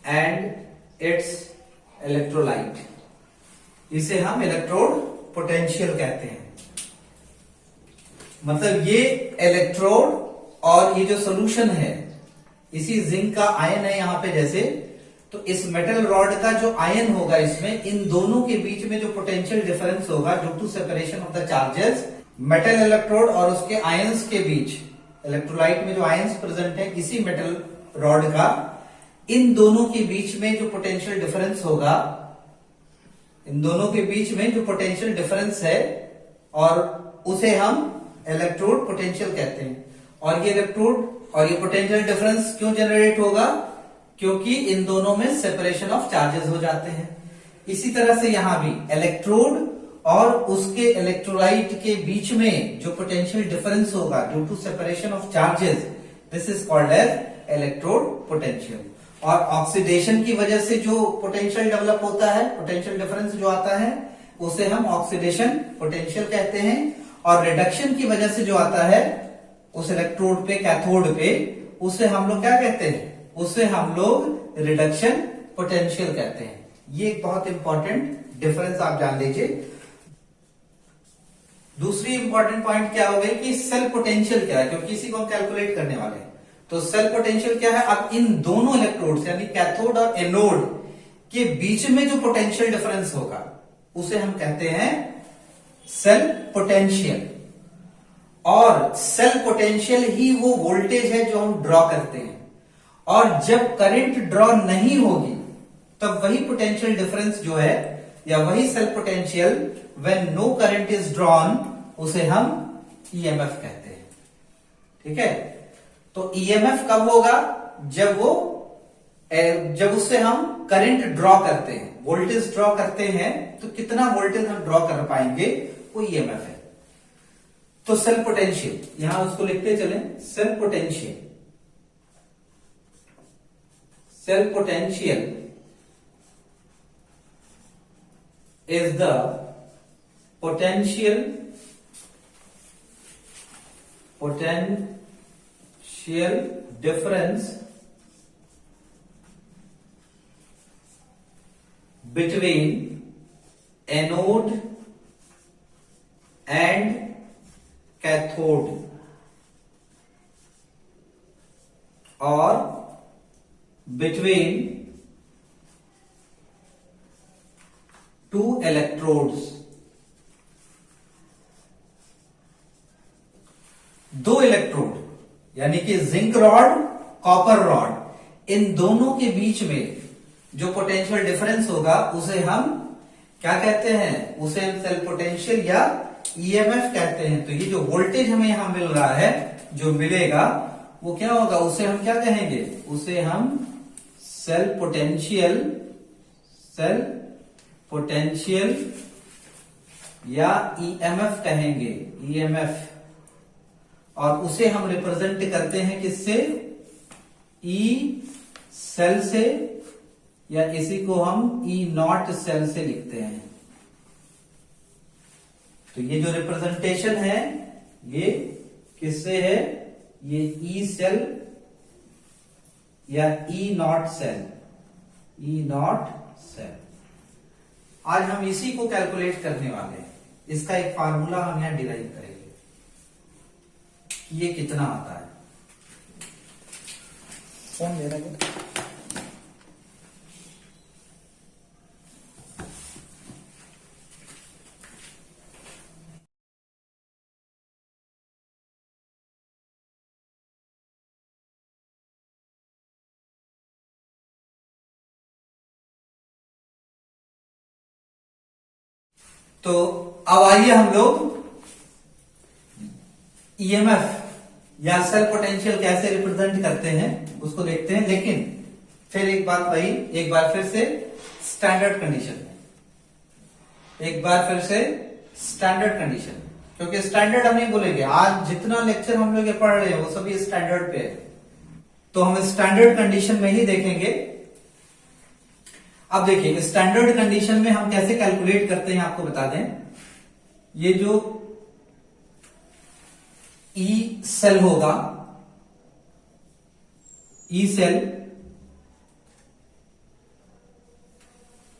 and it's electrolyte, इसे हम इलेक्ट्रोड पोटेंशियल कहते हैं। मतलब ये इलेक्ट्रोड और ये जो सोल्यूशन है, इसी जिंक का आयन है यहां पे जैसे, तो इस मेटल रॉड का जो आयन होगा इसमें, इन दोनों के बीच में जो पोटेंशियल डिफरेंस होगा due to separation of the charges, metal electrode और उसके आयंस के बीच, इलेक्ट्रोलाइट में जो आयंस प्रेजेंट है इसी मेटल रॉड का, इन दोनों के बीच में जो पोटेंशियल डिफरेंस होगा, इन दोनों के बीच में जो पोटेंशियल डिफरेंस है, और उसे हम इलेक्ट्रोड पोटेंशियल कहते हैं। और ये इलेक्ट्रोड और ये पोटेंशियल डिफरेंस क्यों जनरेट होगा? क्योंकि इन दोनों में सेपरेशन ऑफ चार्जेस हो जाते हैं। इसी तरह से यहां भी इलेक्ट्रोड और उसके इलेक्ट्रोलाइट के बीच में जो पोटेंशियल डिफरेंस होगा due to separation of charges, this is called as electrode potential. और ऑक्सीडेशन की वजह से जो पोटेंशियल डेवलप होता है, पोटेंशियल डिफरेंस जो आता है, उसे हम ऑक्सीडेशन पोटेंशियल कहते हैं। और रिडक्शन की वजह से जो आता है उस इलेक्ट्रोड पे, कैथोड पे, उसे हम लोग क्या कहते हैं? उसे हम लोग रिडक्शन पोटेंशियल कहते हैं। ये एक बहुत इंपॉर्टेंट डिफरेंस आप जान लीजिए। दूसरी इंपॉर्टेंट पॉइंट क्या हो गई कि सेल पोटेंशियल क्या है, क्योंकि इसी को हम कैलकुलेट करने वाले हैं। तो सेल पोटेंशियल क्या है? अब इन दोनों इलेक्ट्रोड्स यानी कैथोड और एनोड के बीच में जो पोटेंशियल डिफरेंस होगा उसे हम कहते हैं सेल पोटेंशियल। और सेल पोटेंशियल ही वो वोल्टेज है जो हम ड्रॉ करते हैं। और जब करंट ड्रॉ नहीं होगी तब वही पोटेंशियल डिफरेंस जो है, या वही cell potential when no current is drawn, उसे हम ईएमएफ कहते हैं। ठीक है, तो ईएमएफ कब होगा? जब उससे हम करंट ड्रॉ करते हैं, वोल्टेज ड्रॉ करते हैं, तो कितना वोल्टेज हम ड्रॉ कर पाएंगे, वो ईएमएफ है। तो सेल पोटेंशियल, यहां उसको लिखते चले, cell potential is the potential difference between anode and cathode, or between two electrodes। दो इलेक्ट्रोड यानी कि जिंक रॉड, कॉपर रॉड, इन दोनों के बीच में जो पोटेंशियल डिफरेंस होगा उसे हम क्या कहते हैं? उसे हम सेल पोटेंशियल या ईएमएफ कहते हैं। तो ये जो वोल्टेज हमें यहां मिल रहा है, जो मिलेगा वो क्या होगा? उसे हम क्या कहेंगे? उसे हम सेल पोटेंशियल या ईएमएफ कहेंगे, ईएमएफ। और उसे हम रिप्रेजेंट करते हैं किससे? ई सेल से, या इसी को हम ई नॉट सेल से लिखते हैं। तो ये जो रिप्रेजेंटेशन है ये किससे है? ये ई सेल या E not cell, E not cell. आज हम इसी को कैलकुलेट करने वाले हैं। इसका एक फार्मूला हम यहां डिराइव करेंगे कि ये कितना आता है। कौन दे रहा है? तो अब आइए हम लोग ईएमएफ या सेल पोटेंशियल कैसे रिप्रेजेंट करते हैं उसको देखते हैं। लेकिन फिर एक बार फिर से स्टैंडर्ड कंडीशन, क्योंकि स्टैंडर्ड हम नहीं बोलेंगे। आज जितना लेक्चर हम लोग ये पढ़ रहे हैं वो सभी स्टैंडर्ड पे है, तो हम स्टैंडर्ड कंडीशन में ही देखेंगे। अब देखिए स्टैंडर्ड कंडीशन में हम कैसे कैलकुलेट करते हैं आपको बता दें। ये जो ई सेल होगा, ई सेल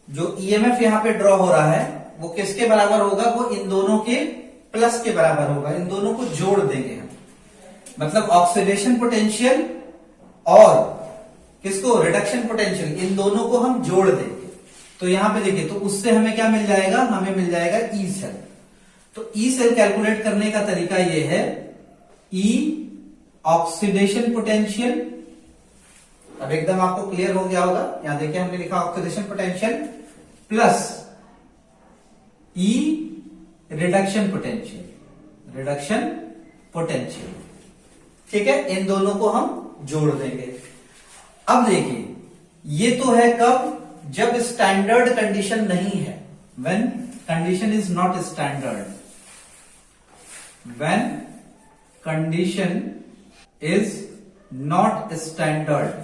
जो ईएमएफ यहां पे ड्रॉ हो रहा है वो किसके बराबर होगा, वो इन दोनों के प्लस के बराबर होगा। इन दोनों को जोड़ देंगे हम, मतलब ऑक्सीडेशन पोटेंशियल और किसको, रिडक्शन पोटेंशियल, इन दोनों को हम जोड़ देंगे। तो यहां पे देखिए, तो उससे हमें क्या मिल जाएगा, हमें मिल जाएगा ई सेल। तो ई सेल कैलकुलेट करने का तरीका ये है, ई ऑक्सीडेशन पोटेंशियल, अब एकदम आपको क्लियर हो गया होगा। यहां देखिए हमने लिखा ऑक्सीडेशन पोटेंशियल प्लस ई रिडक्शन पोटेंशियल, रिडक्शन पोटेंशियल, ठीक है। इन दोनों को हम जोड़ देंगे। अब देखिए ये तो है कब, जब स्टैंडर्ड कंडीशन नहीं है, when condition is not standard, when condition is not standard.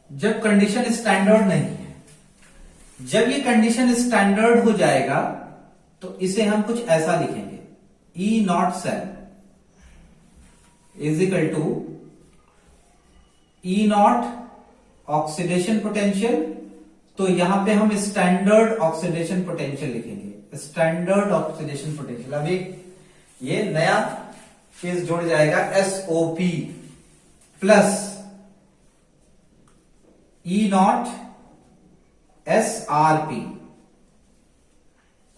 जब कंडीशन स्टैंडर्ड नहीं है, जब ये कंडीशन स्टैंडर्ड हो जाएगा तो इसे हम कुछ ऐसा लिखेंगे, E not cell is equal to E not oxidation potential. तो यहां पे हम स्टैंडर्ड ऑक्सीडेशन पोटेंशियल लिखेंगे, स्टैंडर्ड ऑक्सीडेशन पोटेंशियल। अभी ये नया चीज जुड़ जाएगा, SOP plus E not SRP.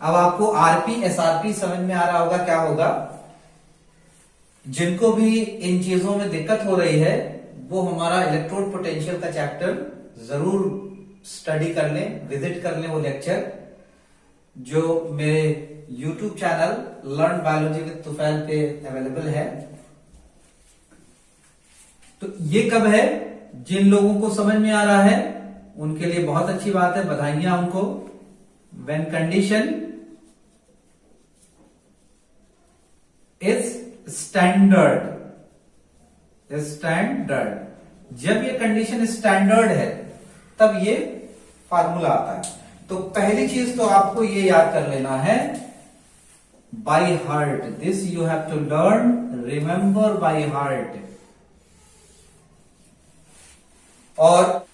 अब आपको आरपी एसआरपी समझ में आ रहा होगा क्या होगा। जिनको भी इन चीजों में दिक्कत हो रही है वो हमारा इलेक्ट्रोड पोटेंशियल का चैप्टर जरूर स्टडी कर लें, विजिट कर लें वो लेक्चर जो मेरे YouTube channel learn biology with Tufail पे अवेलेबल है। तो ये कब है, जिन लोगों को समझ में आ रहा है उनके लिए बहुत अच्छी बात है, बधाइयां उनको। When condition is standard, standard, जब ये कंडीशन स्टैंडर्ड है तब ये फार्मूला आता है। तो पहली चीज तो आपको ये याद कर लेना है by heart, this you have to learn, remember by heart. और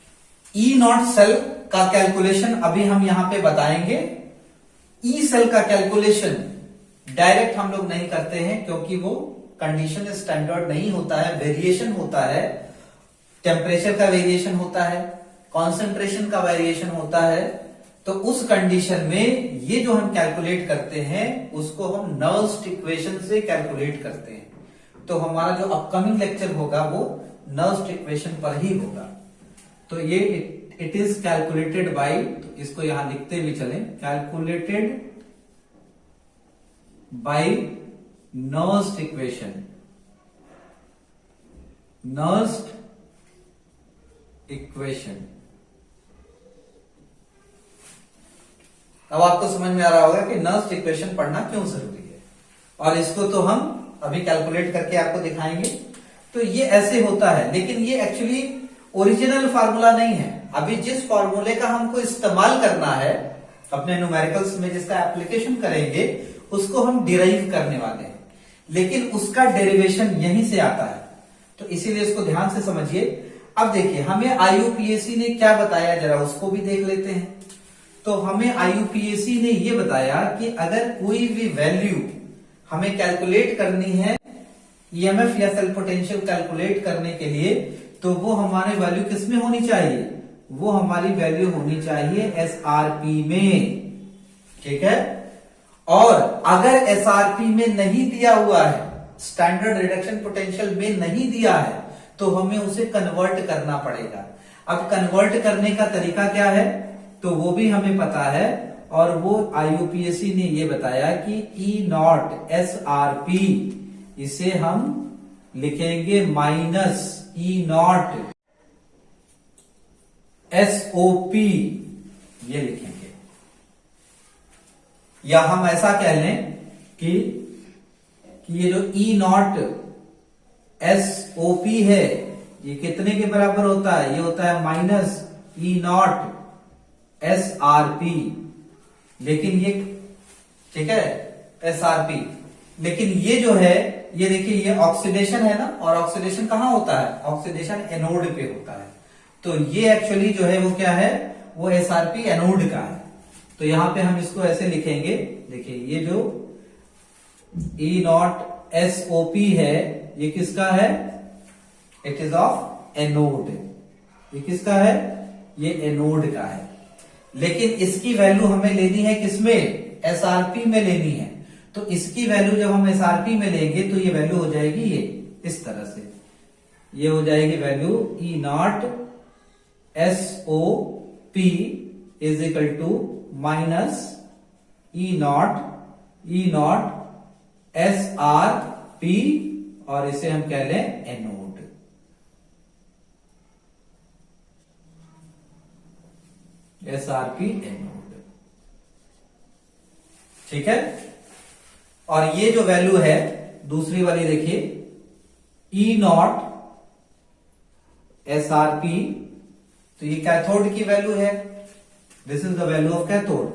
ई नॉट सेल का कैलकुलेशन अभी हम यहां पे बताएंगे। ई सेल का कैलकुलेशन डायरेक्ट हम लोग नहीं करते हैं क्योंकि वो कंडीशन स्टैंडर्ड नहीं होता है, वेरिएशन होता है, टेम्परेचर का वेरिएशन होता है, कॉन्सेंट्रेशन का वेरिएशन होता है। तो उस कंडीशन में ये जो हम कैलकुलेट करते हैं उसको हम नर्व्स इक्वेशन से कैलकुलेट करते हैं। तो हमारा जो अपकमिंग लेक्चर होगा वो नर्व्स इक्वेशन पर ही होगा। तो ये इट इज कैलकुलेटेड बाय, तो इसको यहां लिखते भी चलें, calculated by nerves equation, nerves equation. अब आपको समझ में आ रहा होगा कि नर्व्स इक्वेशन पढ़ना क्यों जरूरी है, और इसको तो हम अभी कैलकुलेट करके आपको दिखाएंगे। तो ये ऐसे होता है, लेकिन ये एक्चुअली ओरिजिनल फार्मूला नहीं है। अभी जिस फार्मूले का हमको इस्तेमाल करना है अपने न्यूमेरिकल्स में, जिसका एप्लीकेशन करेंगे, उसको हम डिराइव करने वाले हैं, लेकिन उसका डेरिवेशन यहीं से आता है। तो इसीलिए इसको ध्यान से समझिए। अब देखिए हमें आईयूपीएसी ने क्या बताया, जरा उसको भी देख लेते हैं। तो हमें आईयूपीएसी ने ये बताया कि अगर कोई भी वैल्यू हमें कैलकुलेट करनी है, ईएमएफ या सेल पोटेंशियल कैलकुलेट करने के लिए, तो वो हमारे वैल्यू किस में होनी चाहिए, वो हमारी वैल्यू होनी चाहिए एसआरपी में, ठीक है। और अगर एसआरपी में नहीं दिया हुआ है, स्टैंडर्ड रिडक्शन पोटेंशियल में नहीं दिया है, तो हमें उसे कन्वर्ट करना पड़ेगा। अब कन्वर्ट करने का तरीका क्या है, तो वो भी हमें पता है, और वो आईयूपीएसी ने ये बताया कि ई नॉट एसआरपी, इसे हम लिखेंगे माइनस ई नॉट एसओपी, ये लिखेंगे। या हम ऐसा कह लें कि ये जो ई नॉट एसओपी है, ये कितने के बराबर होता है? ये होता है minus E not S R P. लेकिन ये, ठीक है, एस आर पी, लेकिन ये जो है, ये देखिए ये ऑक्सीडेशन है ना, और ऑक्सीडेशन कहां होता है? ऑक्सीडेशन एनोड पे होता है। तो ये एक्चुअली जो है वो क्या है? वो एसआरपी एनोड का है। तो यहां पे हम इसको ऐसे लिखेंगे, देखिए ये जो ई नॉट एसओपी है, ये किसका है? It is of anode. ये किसका है? ये एनोड का है। लेकिन इसकी वैल्यू हमें लेनी है किसमें? एसआरपी में लेनी है। तो इसकी वैल्यू जब हम एसआरपी में लेंगे तो ये वैल्यू हो जाएगी ये इस तरह से, ये हो जाएगी value E not S O P is equal to minus E not S R P, और इसे हम कह लें anode. S R P anode, ठीक है। और ये जो वैल्यू है दूसरी वाली देखिए, E not S R P, तो ये कैथोड की वैल्यू है, this is the value of cathode.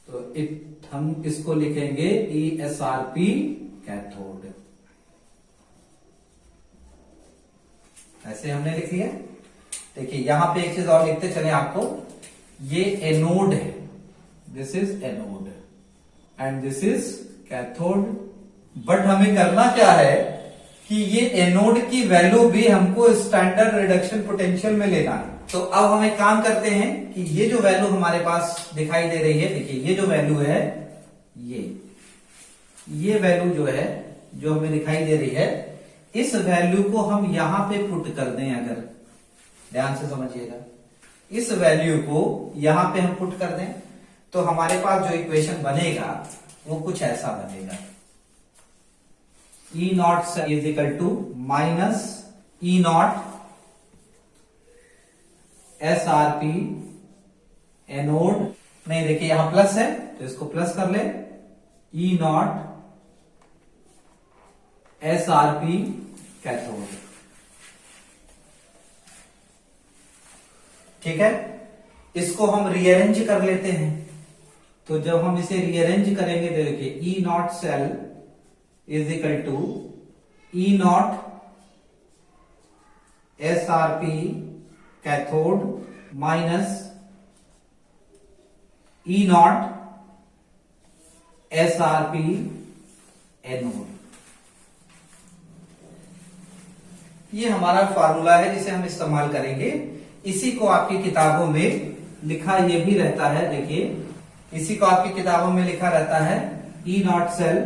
तो हम इसको लिखेंगे E S R P cathode, ऐसे हमने लिख लिया। देखिए यहां पे एक चीज और लिखते चले आपको, ये एनोड है, this is anode and this is cathode. But हमें करना क्या है कि ये एनोड की वैल्यू भी हमको स्टैंडर्ड रिडक्शन पोटेंशियल में लेना है। तो अब हम एक काम करते हैं कि ये जो वैल्यू हमारे पास दिखाई दे रही है, देखिए ये जो वैल्यू है, ये वैल्यू जो है, जो हमें दिखाई दे रही है, इस वैल्यू को हम यहां पे पुट कर दें, अगर ध्यान से समझिएगा, इस वैल्यू को यहां पे हम पुट कर दें तो हमारे पास जो इक्वेशन बनेगा वो कुछ ऐसा बनेगा, E not is equal to minus E not S R P anode, नहीं देखिए यहां प्लस है तो इसको प्लस कर ले, E not S R P cathode, ठीक है। इसको हम रीअरेंज कर लेते हैं। तो जब हम इसे रीअरेंज करेंगे तो देखिए E not cell is equal to E not S R P cathode minus E not S R P anode. ये हमारा फार्मूला है जिसे हम इस्तेमाल करेंगे। इसी को आपकी किताबों में लिखा ये भी रहता है, देखिए इसी को आपकी किताबों में लिखा रहता है, E not cell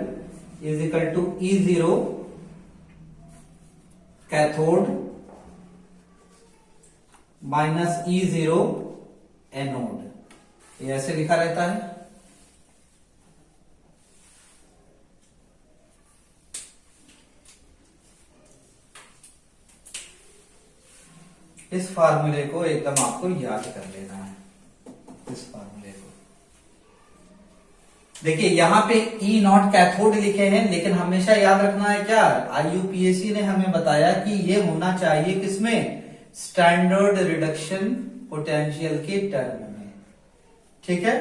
is equal to E zero cathode minus E zero anode, ये ऐसे लिखा रहता है। इस फार्मूले को एकदम आपको याद कर लेना है, इस फार्मूले को। देखिए यहां पे ई नॉट कैथोड लिखे हैं, लेकिन हमेशा याद रखना है क्या, आईयूपीएसी ने हमें बताया कि ये होना चाहिए किसमें, स्टैंडर्ड रिडक्शन पोटेंशियल के टर्म में, ठीक है।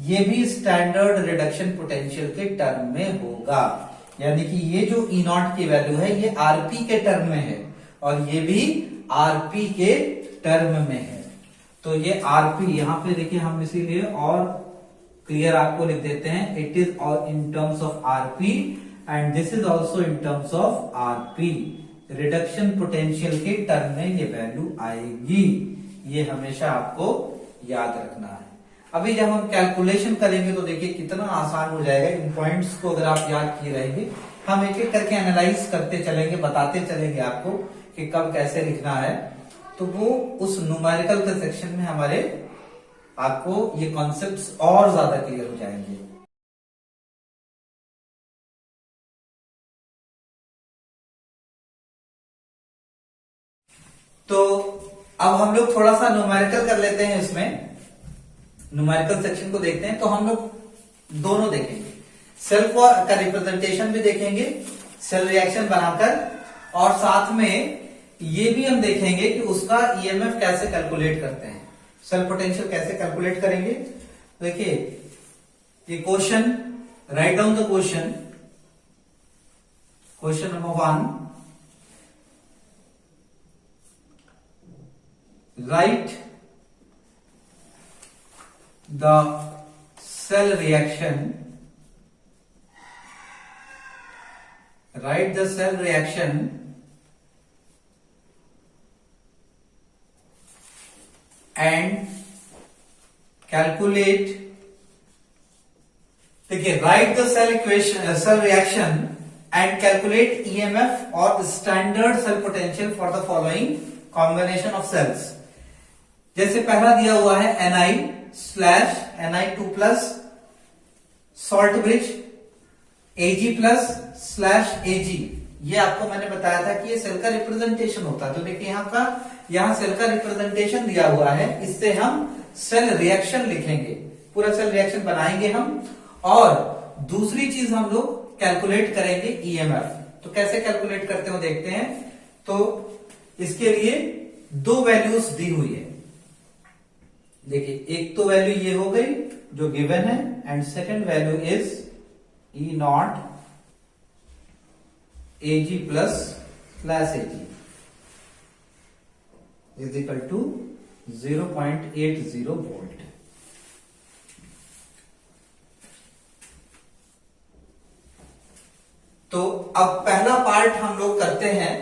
ये भी स्टैंडर्ड रिडक्शन पोटेंशियल के टर्म में होगा, यानी कि ये जो ई नॉट की वैल्यू है ये आरपी के टर्म में है और ये भी आरपी के टर्म में है। तो ये आरपी यहां पे देखिए हम इसीलिए और क्लियर आपको लिख देते हैं, it is in terms of RP and this is also in terms of RP. Reduction potential के टर्म में ये वैल्यू आएगी, ये हमेशा आपको याद रखना है। अभी जब हम कैलकुलेशन करेंगे तो देखिए कितना आसान हो जाएगा। इन पॉइंट्स को अगर आप याद किए रहेंगे, हम एक एक करके एनालाइज करते चलेंगे, बताते चलेंगे आपको कि कब कैसे लिखना है, तो वो उस न्यूमेरिकल के सेक्शन में हमारे आपको ये कॉन्सेप्ट्स और ज्यादा क्लियर हो जाएंगे। तो अब हम लोग थोड़ा सा न्यूमेरिकल कर लेते हैं, इसमें न्यूमेरिकल सेक्शन को देखते हैं। तो हम लोग दोनों देखेंगे, सेल का रिप्रेजेंटेशन भी देखेंगे, सेल रिएक्शन बनाकर, और साथ में ये भी हम देखेंगे कि उसका ईएमएफ कैसे कैलकुलेट करते हैं, सेल पोटेंशियल कैसे कैलकुलेट करेंगे। देखिए ये question, write down the question. Question number 1, write the cell reaction, write the cell reaction and calculate, देखिए write the cell equation, cell reaction and calculate EMF or standard cell potential for the following combination of cells। जैसे पहला दिया हुआ है Ni/Ni2 plus salt bridge Ag+/Ag, ये आपको मैंने बताया था कि ये सेल का रिप्रेजेंटेशन होता है। तो देखिए यहाँ सेल का रिप्रेजेंटेशन दिया हुआ है, इससे हम सेल रिएक्शन लिखेंगे, पूरा सेल रिएक्शन बनाएंगे हम। और दूसरी चीज हम लोग कैलकुलेट करेंगे ईएमएफ। तो कैसे कैलकुलेट करते हो देखते हैं। तो इसके लिए दो वैल्यूज दी हुई है। देखिए एक तो वैल्यू ये हो गई जो गिवन है, and second value is E0 Ag+/Ag is equal to 0.80 volt. तो अब पहला पार्ट हम लोग करते हैं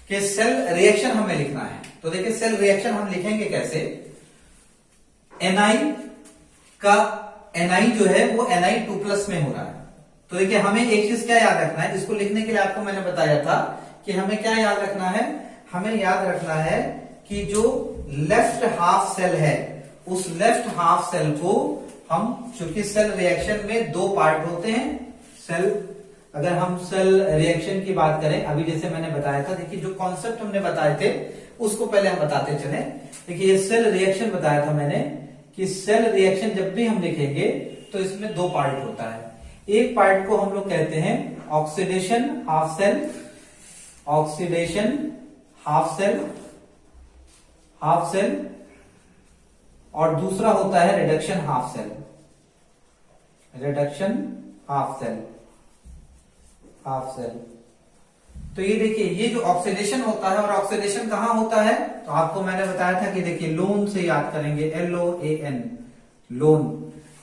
कि सेल रिएक्शन हमें लिखना है। तो देखिए सेल रिएक्शन हम लिखेंगे कैसे। Ni जो है वो Ni2+ में हो रहा है। तो देखिए हमें एक चीज क्या याद रखना है, इसको लिखने के लिए आपको मैंने बताया था कि हमें क्या याद रखना है, हमें याद रखना है कि जो लेफ्ट हाफ सेल है उस लेफ्ट हाफ सेल को हम, चूंकि सेल रिएक्शन में दो पार्ट होते हैं, सेल, अगर हम सेल रिएक्शन की बात करें, अभी जैसे मैंने बताया था, देखिए जो कॉन्सेप्ट हमने बताए थे उसको पहले हम बताते चले। देखिए ये सेल रिएक्शन बताया था मैंने कि सेल रिएक्शन जब भी हम लिखेंगे तो इसमें दो पार्ट होता है। एक पार्ट को हम लोग कहते हैं oxidation half cell, oxidation half cell, और दूसरा होता है reduction half cell, half cell. तो ये देखिए ये जो ऑक्सीडेशन होता है, और ऑक्सीडेशन कहां होता है, तो आपको मैंने बताया था कि देखिए लोन से याद करेंगे, LOAN,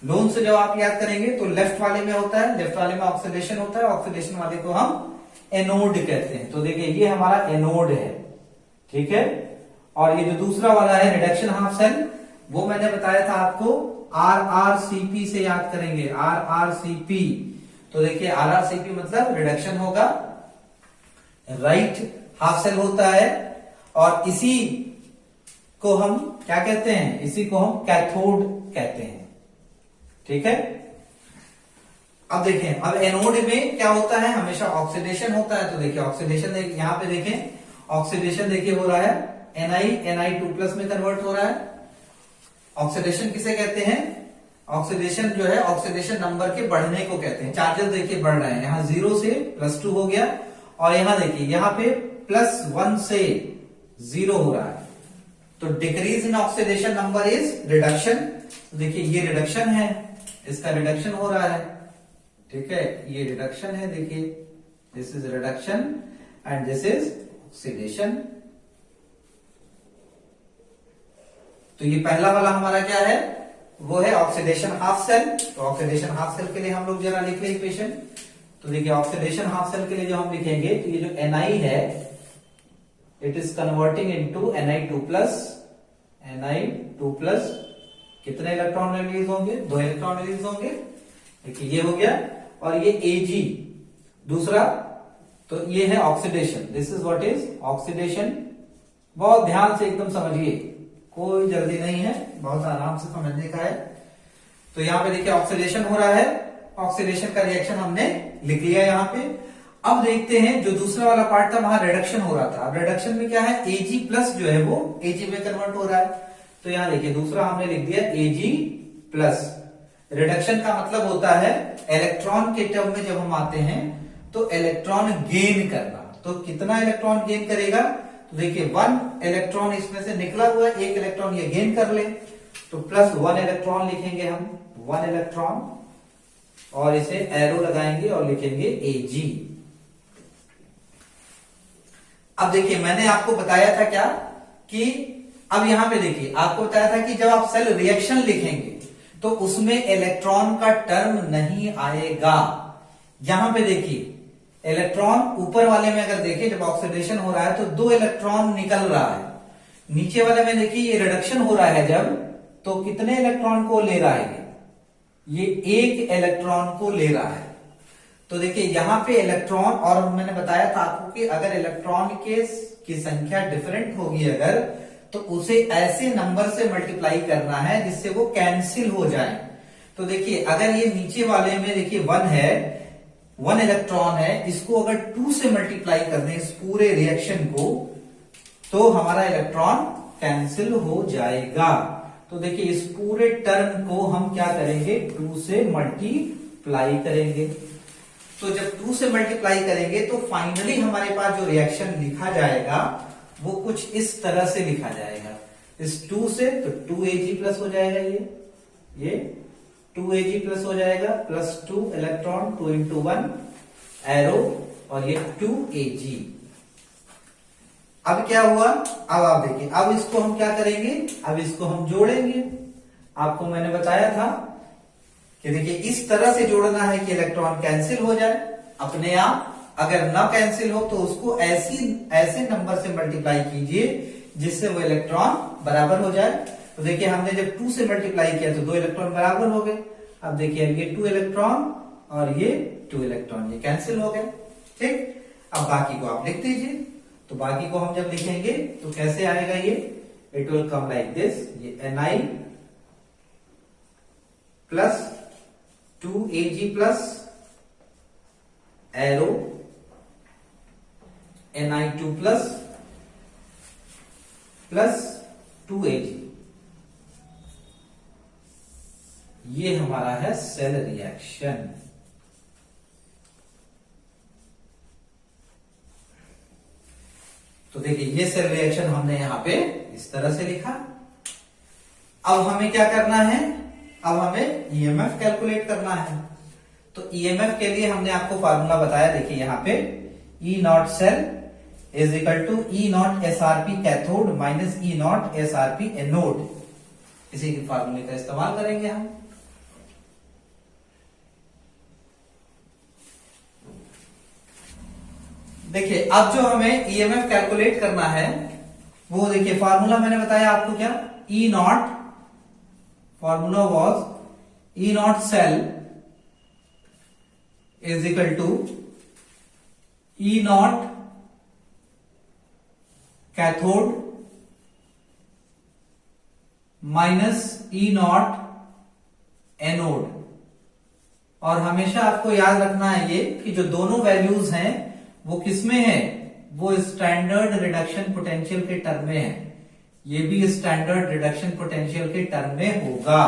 लोन से जब आप याद करेंगे तो लेफ्ट वाले में होता है, लेफ्ट वाले में ऑक्सीडेशन होता है, ऑक्सीडेशन वाले को हम एनोड कहते हैं। तो देखिए ये हमारा एनोड है, ठीक है। और ये जो दूसरा वाला है रिडक्शन हाफ सेल, वो मैंने बताया था आपको RRCP से याद करेंगे, RRCP। तो देखिए RRCP मतलब रिडक्शन होगा, राइट हाफ सेल होता है, और इसी को हम क्या कहते हैं, इसी को हम कैथोड कहते हैं, ठीक है। अब देखें, अब एनोड में क्या होता है, हमेशा ऑक्सीडेशन होता है। तो देखिए ऑक्सीडेशन, यहां पे देखें ऑक्सीडेशन देखिए हो रहा है, Ni2+ में कन्वर्ट हो रहा है। ऑक्सीडेशन किसे कहते हैं, ऑक्सीडेशन जो है ऑक्सीडेशन नंबर के बढ़ने को कहते हैं। चार्जेस देखिए बढ़ रहे हैं, यहां 0 से +2 हो गया, और यहां देखिए यहां पे +1 से 0 हो रहा है। तो decrease in oxidation number is reduction. देखिए ये रिडक्शन है, इसका रिडक्शन हो रहा है, ठीक है, ये रिडक्शन है। देखिए this is reduction and this is oxidation. तो ये पहला वाला हमारा क्या है, वो है ऑक्सीडेशन हाफ सेल। तो ऑक्सीडेशन हाफ सेल के लिए हम लोग जरा लिख लें इक्वेशन। तो देखिए ऑक्सीडेशन हाफ सेल के लिए जो हम लिखेंगे, तो ये जो Ni है it is converting into Na2+, Na2+, कितने इलेक्ट्रॉन रिलीज होंगे, 2 इलेक्ट्रॉन रिलीज होंगे। देखिए ये हो गया, और ये Ag दूसरा, तो ये है oxidation, this is what is oxidation. बहुत ध्यान से एकदम समझिए, कोई जल्दी नहीं है, बहुत आराम से समझने का है। तो यहां पे देखिए ऑक्सीडेशन हो रहा है, ऑक्सीडेशन का रिएक्शन हमने लिख लिया यहां पे। अब देखते हैं जो दूसरा वाला पार्ट था वहां रिडक्शन हो रहा था। अब रिडक्शन में क्या है, Ag+ जो है वो Ag में कन्वर्ट हो रहा है। तो यहां देखिए दूसरा हमने लिख दिया Ag+। रिडक्शन का मतलब होता है इलेक्ट्रॉन के टर्म में जब हम आते हैं तो इलेक्ट्रॉन गेन करना। तो कितना इलेक्ट्रॉन गेन करेगा, तो देखिए 1 इलेक्ट्रॉन इसमें से निकला हुआ है, 1 इलेक्ट्रॉन ये गेन कर ले, तो प्लस 1 इलेक्ट्रॉन लिखेंगे हम, 1 इलेक्ट्रॉन, और इसे एरो लगाएंगे और लिखेंगे Ag। अब देखिए मैंने आपको बताया था क्या कि अब यहां पे देखिए आपको बताया था कि जब आप सेल रिएक्शन लिखेंगे तो उसमें इलेक्ट्रॉन का टर्म नहीं आएगा। यहां पे देखिए इलेक्ट्रॉन ऊपर वाले में अगर देखिए जब ऑक्सीडेशन हो रहा है तो 2 इलेक्ट्रॉन निकल रहा है, नीचे वाले में देखिए ये रिडक्शन हो रहा है जब, तो कितने इलेक्ट्रॉन को ले रहा है, ये 1 इलेक्ट्रॉन को ले रहा है। तो देखिए यहां पे इलेक्ट्रॉन, और मैंने बताया था आपको कि अगर इलेक्ट्रॉन की संख्या डिफरेंट होगी अगर, तो उसे ऐसे नंबर से मल्टीप्लाई करना है जिससे वो कैंसिल हो जाए। तो देखिए अगर ये नीचे वाले में देखिए 1 है, 1 इलेक्ट्रॉन है, इसको अगर 2 से मल्टीप्लाई कर दें इस पूरे रिएक्शन को, तो हमारा इलेक्ट्रॉन कैंसिल हो जाएगा। तो देखिए इस पूरे टर्म को हम क्या करेंगे, 2 से मल्टीप्लाई करेंगे। तो जब 2 से मल्टीप्लाई करेंगे तो फाइनली हमारे पास जो रिएक्शन लिखा जाएगा वो कुछ इस तरह से लिखा जाएगा, इस 2 से तो 2Ag प्लस हो जाएगा, ये 2Ag प्लस हो जाएगा, प्लस 2 इलेक्ट्रॉन, 2 इंटू 1 एरो, और ये 2Ag। अब क्या हुआ, अब आप देखिए, अब इसको हम क्या करेंगे, अब इसको हम जोड़ेंगे। आपको मैंने बताया था कि देखिए इस तरह से जोड़ना है कि इलेक्ट्रॉन कैंसिल हो जाए अपने आप, अगर ना कैंसिल हो तो उसको ऐसे नंबर से मल्टीप्लाई कीजिए जिससे वो इलेक्ट्रॉन बराबर हो जाए। तो देखिए हमने जब 2 से मल्टीप्लाई किया तो 2 इलेक्ट्रॉन बराबर हो गए। अब देखिए ये 2 इलेक्ट्रॉन और ये 2 इलेक्ट्रॉन ये कैंसिल हो गए, ठीक। अब बाकी को आप लिख दीजिए। तो बाकी को हम जब लिखेंगे तो कैसे आएगा ये, it will come like this, ये Ni plus 2Ag plus arrow Ni2 plus 2Ag, ये हमारा है सेल रिएक्शन। तो देखिए ये सेल रिएक्शन हमने यहां पे इस तरह से लिखा। अब हमें क्या करना है, अब हमें ईएमएफ कैलकुलेट करना है। तो ईएमएफ के लिए हमने आपको फार्मूला बताया, देखिए यहां पे E naught cell is equal to E naught SRP cathode minus E naught SRP anode, इसी के फार्मूले का इस्तेमाल करेंगे हम। देखिए अब जो हमें ईएमएफ कैलकुलेट करना है वो देखिए फार्मूला मैंने बताया आपको क्या, E naught, formula was E naught cell is equal to E naught cathode minus E naught anode. और हमेशा आपको याद रखना है ये कि जो दोनों वैल्यूज हैं वो किसमें है, वो स्टैंडर्ड रिडक्शन पोटेंशियल के टर्म में है। ये भी स्टैंडर्ड रिडक्शन पोटेंशियल के टर्म में होगा,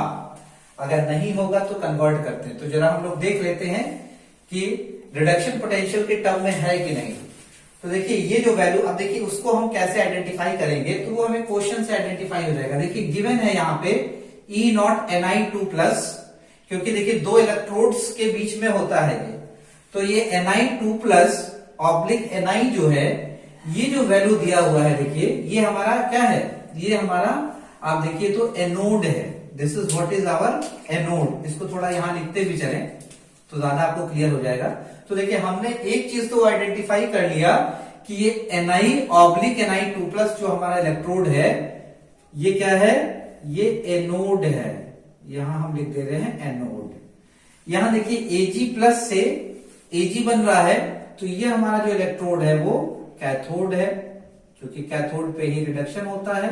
अगर नहीं होगा तो कन्वर्ट करते हैं। तो जरा हम लोग देख लेते हैं कि रिडक्शन पोटेंशियल के टर्म में है कि नहीं। तो देखिए ये जो वैल्यू, अब देखिए उसको हम कैसे आइडेंटिफाई करेंगे, तो वो हमें क्वेश्चन से आइडेंटिफाई हो जाएगा। देखिए गिवन है यहाँ पे E नॉट Ni2 प्लस, क्योंकि देखिए 2 इलेक्ट्रोड्स के बीच में होता है ये, तो ये Ni2 प्लस ऑब्लिक Ni जो है, ये जो वैल्यू दिया हुआ है देखिए ये हमारा क्या है, ये हमारा आप देखिए तो एनोड है। This is what is our anode. इसको थोड़ा यहां लिखते भी चलें तो ज्यादा आपको क्लियर हो जाएगा। तो देखिए हमने एक चीज तो आइडेंटिफाई कर लिया कि ये Ni ऑब्लिक Ni2 प्लस जो हमारा इलेक्ट्रोड है ये क्या है, ये एनोड है। यहां हम लिख दे रहे हैं एनोड। यहां देखिए Ag प्लस से Ag बन रहा है, तो ये हमारा जो इलेक्ट्रोड है वो कैथोड है, क्योंकि कैथोड पे ही रिडक्शन होता है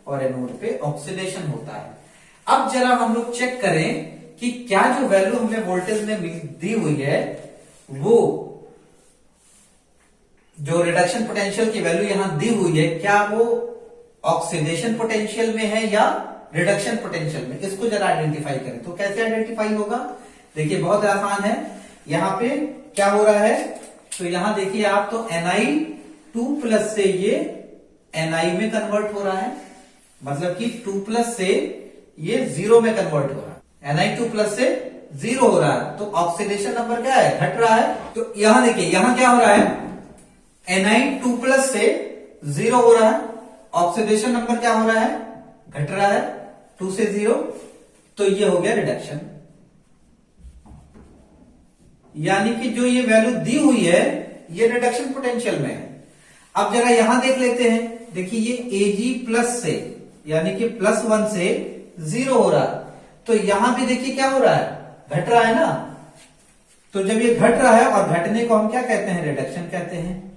और एनोड पे ऑक्सीडेशन होता है। अब जरा हम लोग चेक करें कि क्या जो वैल्यू हमें वोल्टेज में दी हुई है वो जो रिडक्शन पोटेंशियल की वैल्यू यहां दी हुई है, क्या वो ऑक्सीडेशन पोटेंशियल में है या रिडक्शन पोटेंशियल में, इसको जरा आइडेंटिफाई करें। तो कैसे आइडेंटिफाई होगा, देखिए बहुत आसान है। यहां पे क्या हो रहा है, तो यहां देखिए आप, तो Ni2+ से ये Ni में कन्वर्ट हो रहा है, मतलब कि 2+ से ये 0 में कन्वर्ट हो रहा है। Ni2+ से 0 हो रहा है, तो ऑक्सीडेशन नंबर क्या है, घट रहा है। तो यहां देखिए, यहां क्या हो रहा है, Ni2+ से 0 हो रहा है, ऑक्सीडेशन नंबर क्या हो रहा है, घट रहा है 2 से 0, तो ये हो गया रिडक्शन। यानी कि जो ये वैल्यू दी हुई है ये रिडक्शन पोटेंशियल में है। अब जरा यहां देख लेते हैं, देखिए ये Ag+ से यानी कि +1 से 0 हो रहा है, तो यहां भी देखिए क्या हो रहा है, घट रहा है ना। तो जब ये घट रहा है, और घटने को हम क्या कहते हैं, रिडक्शन कहते हैं।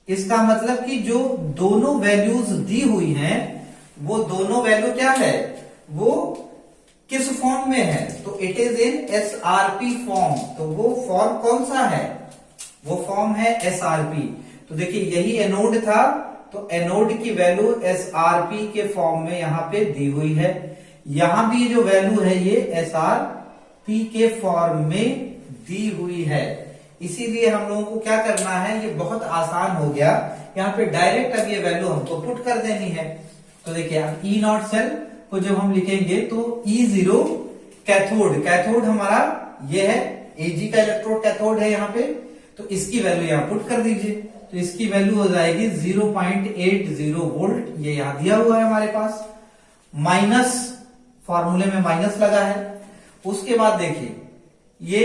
इसका मतलब कि जो दोनों वैल्यूज दी हुई हैं वो दोनों वैल्यू क्या है, वो किस फॉर्म में है, तो it is in SRP form. तो वो फॉर्म कौन सा है, वो फॉर्म है SRP। तो देखिए यही एनोड था, तो एनोड की वैल्यू SRP के फॉर्म में यहां पे दी हुई है। यहां भी जो वैल्यू है ये SRP के फॉर्म में दी हुई है। इसीलिए हम लोगों को क्या करना है, ये बहुत आसान हो गया, यहाँ पे डायरेक्ट अब ये वैल्यू हमको पुट कर देनी है। तो देखिए अब E0 सेल को जब हम लिखेंगे तो E0 कैथोड, कैथोड हमारा ये है, Ag का इलेक्ट्रोड कैथोड है यहाँ पे, तो इसकी वैल्यू यहाँ पुट कर दीजिए। तो इसकी वैल्यू हो जाएगी 0.80 वोल्ट, ये यहां दिया हुआ है हमारे पास, माइनस, फॉर्मूले में माइनस लगा है। उसके बाद देखिए ये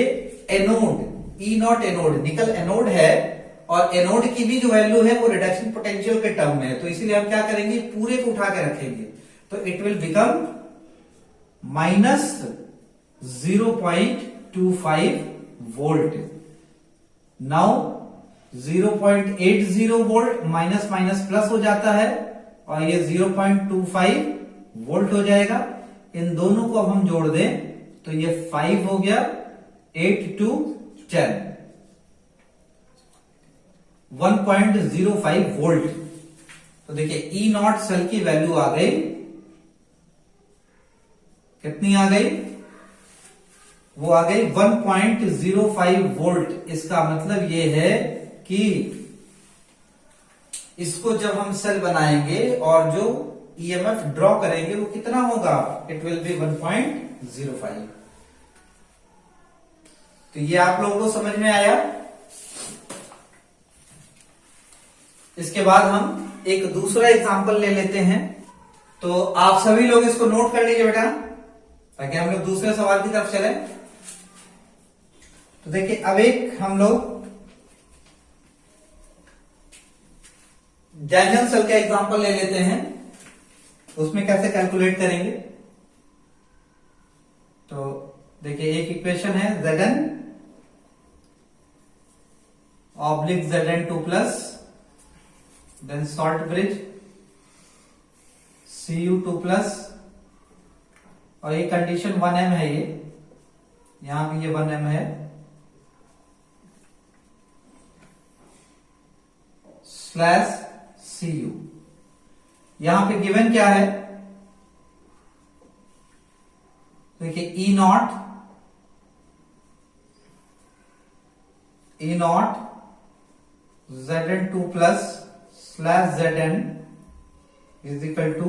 एनोड, E0 एनोड, निकल एनोड है, और एनोड की भी जो वैल्यू है वो रिडक्शन पोटेंशियल के टर्म में है, तो इसीलिए हम क्या करेंगे, पूरे को उठा के रखेंगे, तो it will become -0.25 volt. Now 0.80 volt minus minus plus हो जाता है, और ये 0.25 वोल्ट हो जाएगा। इन दोनों को अब हम जोड़ दें तो ये 5 हो गया, 8 to 10, 1.05 वोल्ट। तो देखिए E0 सेल की वैल्यू आ गई, कितनी आ गई, वो आ गई 1.05 वोल्ट। इसका मतलब ये है कि इसको जब हम सेल बनाएंगे और जो EMF ड्रॉ करेंगे वो कितना होगा, इट विल बी 1.05। तो ये आप लोगों को समझ में आया। इसके बाद हम एक दूसरा एग्जांपल ले लेते हैं, तो आप सभी लोग इसको नोट कर लीजिए बेटा, ताकि हम लोग दूसरे सवाल की तरफ चले। तो देखिए अब एक हम लोग डैनियल सेल का एग्जांपल ले लेते हैं, उसमें कैसे कैलकुलेट करेंगे। तो देखिए एक इक्वेशन है Zn oblique Zn2+, then salt bridge Cu2+, और ये कंडीशन 1m है, ये यहां भी ये 1m है, /Cu। यहां पे गिवन क्या है, देखिए E0 Zn2+ /Zn is equal to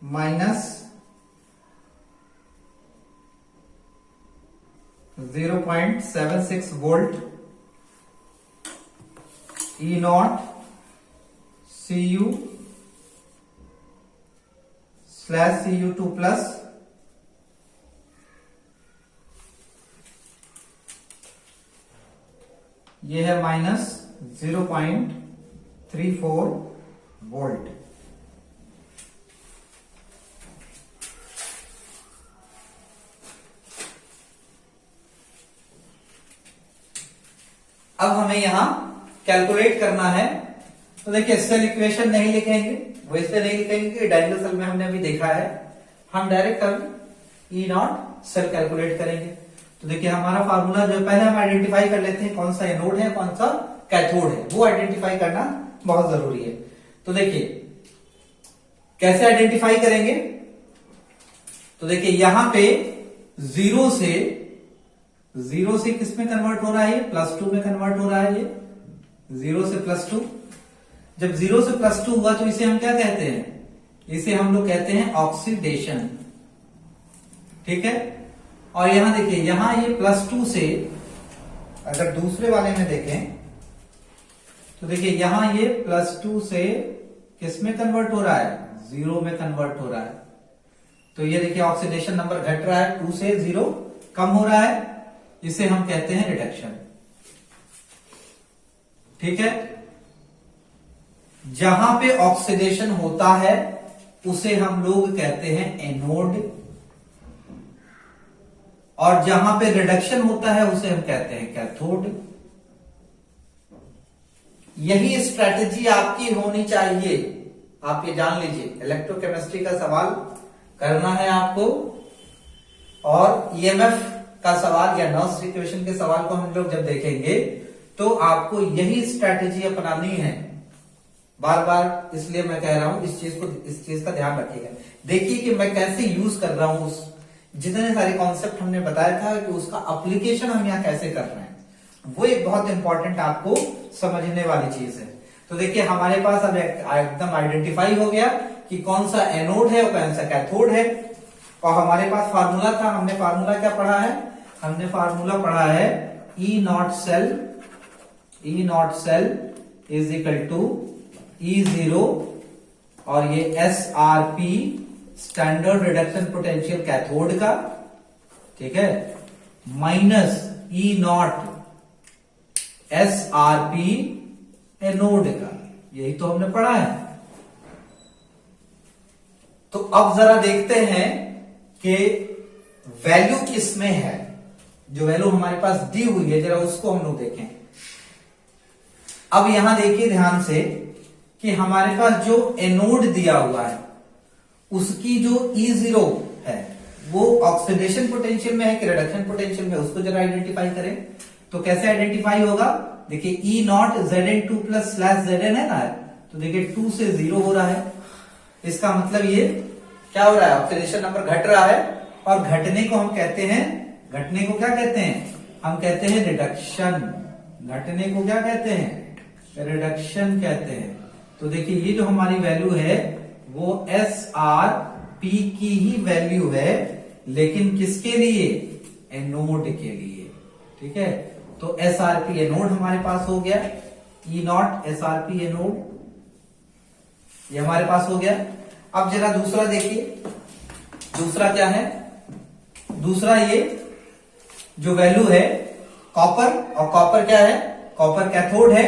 -0.76 volt, E0 Cu /Cu2+, ये है -0.34 वोल्ट। अब हमें यहां कैलकुलेट करना है, तो देखिए सेल इक्वेशन नहीं लिखेंगे, वैसे नहीं लिखेंगे कि डायगोनल सेल में हमने अभी देखा है, हम डायरेक्ट अब E0 सेल कैलकुलेट करेंगे। तो देखिए हमारा फार्मूला जो पहले हम आइडेंटिफाई कर लेते हैं, कौन सा एनोड है कौन सा कैथोड है, वो आइडेंटिफाई करना बहुत जरूरी है। तो देखिए कैसे आइडेंटिफाई करेंगे, तो देखिए यहां पे 0 से 0 से किस में कन्वर्ट हो रहा है, ये +2 में कन्वर्ट हो रहा है, ये 0 से +2। जब 0 से +2 हुआ तो इसे हम क्या कहते हैं, इसे हम लोग कहते हैं ऑक्सीडेशन। ठीक है, और यहां देखिए, यहां ये +2 से अगर दूसरे वाले में देखें तो देखिए यहां ये +2 से किस में कन्वर्ट हो रहा है, 0 में कन्वर्ट हो रहा है। तो ये देखिए ऑक्सीडेशन नंबर घट रहा है, 2 से 0 कम हो रहा है, इसे हम कहते हैं रिडक्शन। ठीक है, जहां पे ऑक्सीडेशन होता है उसे हम लोग कहते हैं एनोड, और जहां पे रिडक्शन होता है उसे हम कहते हैं कैथोड। यही स्ट्रेटेजी आपकी होनी चाहिए, आप ये जान लीजिए। इलेक्ट्रोकेमिस्ट्री का सवाल करना है आपको, और ईएमएफ का सवाल या नॉइस इक्वेशन के सवाल को हम लोग जब देखेंगे तो आपको यही स्ट्रेटेजी अपनानी है। बार बार इसलिए मैं कह रहा हूं, इस चीज का ध्यान रखिएगा। देखिए कि मैं कैसे यूज कर रहा हूं, उस जितने सारे कॉन्सेप्ट हमने बताया था कि उसका एप्लीकेशन हम यहाँ कैसे कर रहे हैं, वो एक बहुत इंपॉर्टेंट आपको समझने वाली चीज है। तो देखिए हमारे पास अब एकदम आइडेंटिफाई हो गया कि कौन सा एनोड है और कौन सा कैथोड है। और हमारे पास फार्मूला था, हमने फार्मूला क्या पढ़ा है, हमने फार्मूला पढ़ा है E not cell is equal to E0 और ये SRP standard reduction potential cathode का, ठीक है, माइनस E0 SRP एनोड का। यही तो हमने पढ़ा है। तो अब जरा देखते हैं कि वैल्यू किसमें है, जो वैल्यू हमारे पास दी हुई है जरा उसको हम लोग देखें। अब यहां देखिए ध्यान से कि हमारे पास जो एनोड दिया हुआ है उसकी जो E0 है वो ऑक्सीडेशन पोटेंशियल में है कि रिडक्शन पोटेंशियल में, उसको जरा आइडेंटिफाई करें। तो कैसे आइडेंटिफाई होगा, देखिए E0 Zn2 प्लस /Zn है ना, तो देखिए 2 से 0 हो रहा है। इसका मतलब ये क्या हो रहा है, ऑक्सीडेशन नंबर घट रहा है, और घटने को हम कहते हैं, घटने को क्या कहते हैं, हम कहते हैं रिडक्शन। घटने को क्या कहते हैं, रिडक्शन कहते हैं। तो देखिए ये जो हमारी वैल्यू है वो SRP की ही वैल्यू है, लेकिन किसके लिए, एनोड के लिए। ठीक है, तो SRP एनोड हमारे पास हो गया, E0 SRP एनोड ये हमारे पास हो गया। अब जरा दूसरा देखिए, दूसरा क्या है, दूसरा ये जो वैल्यू है कॉपर, और कॉपर क्या है, कॉपर कैथोड है,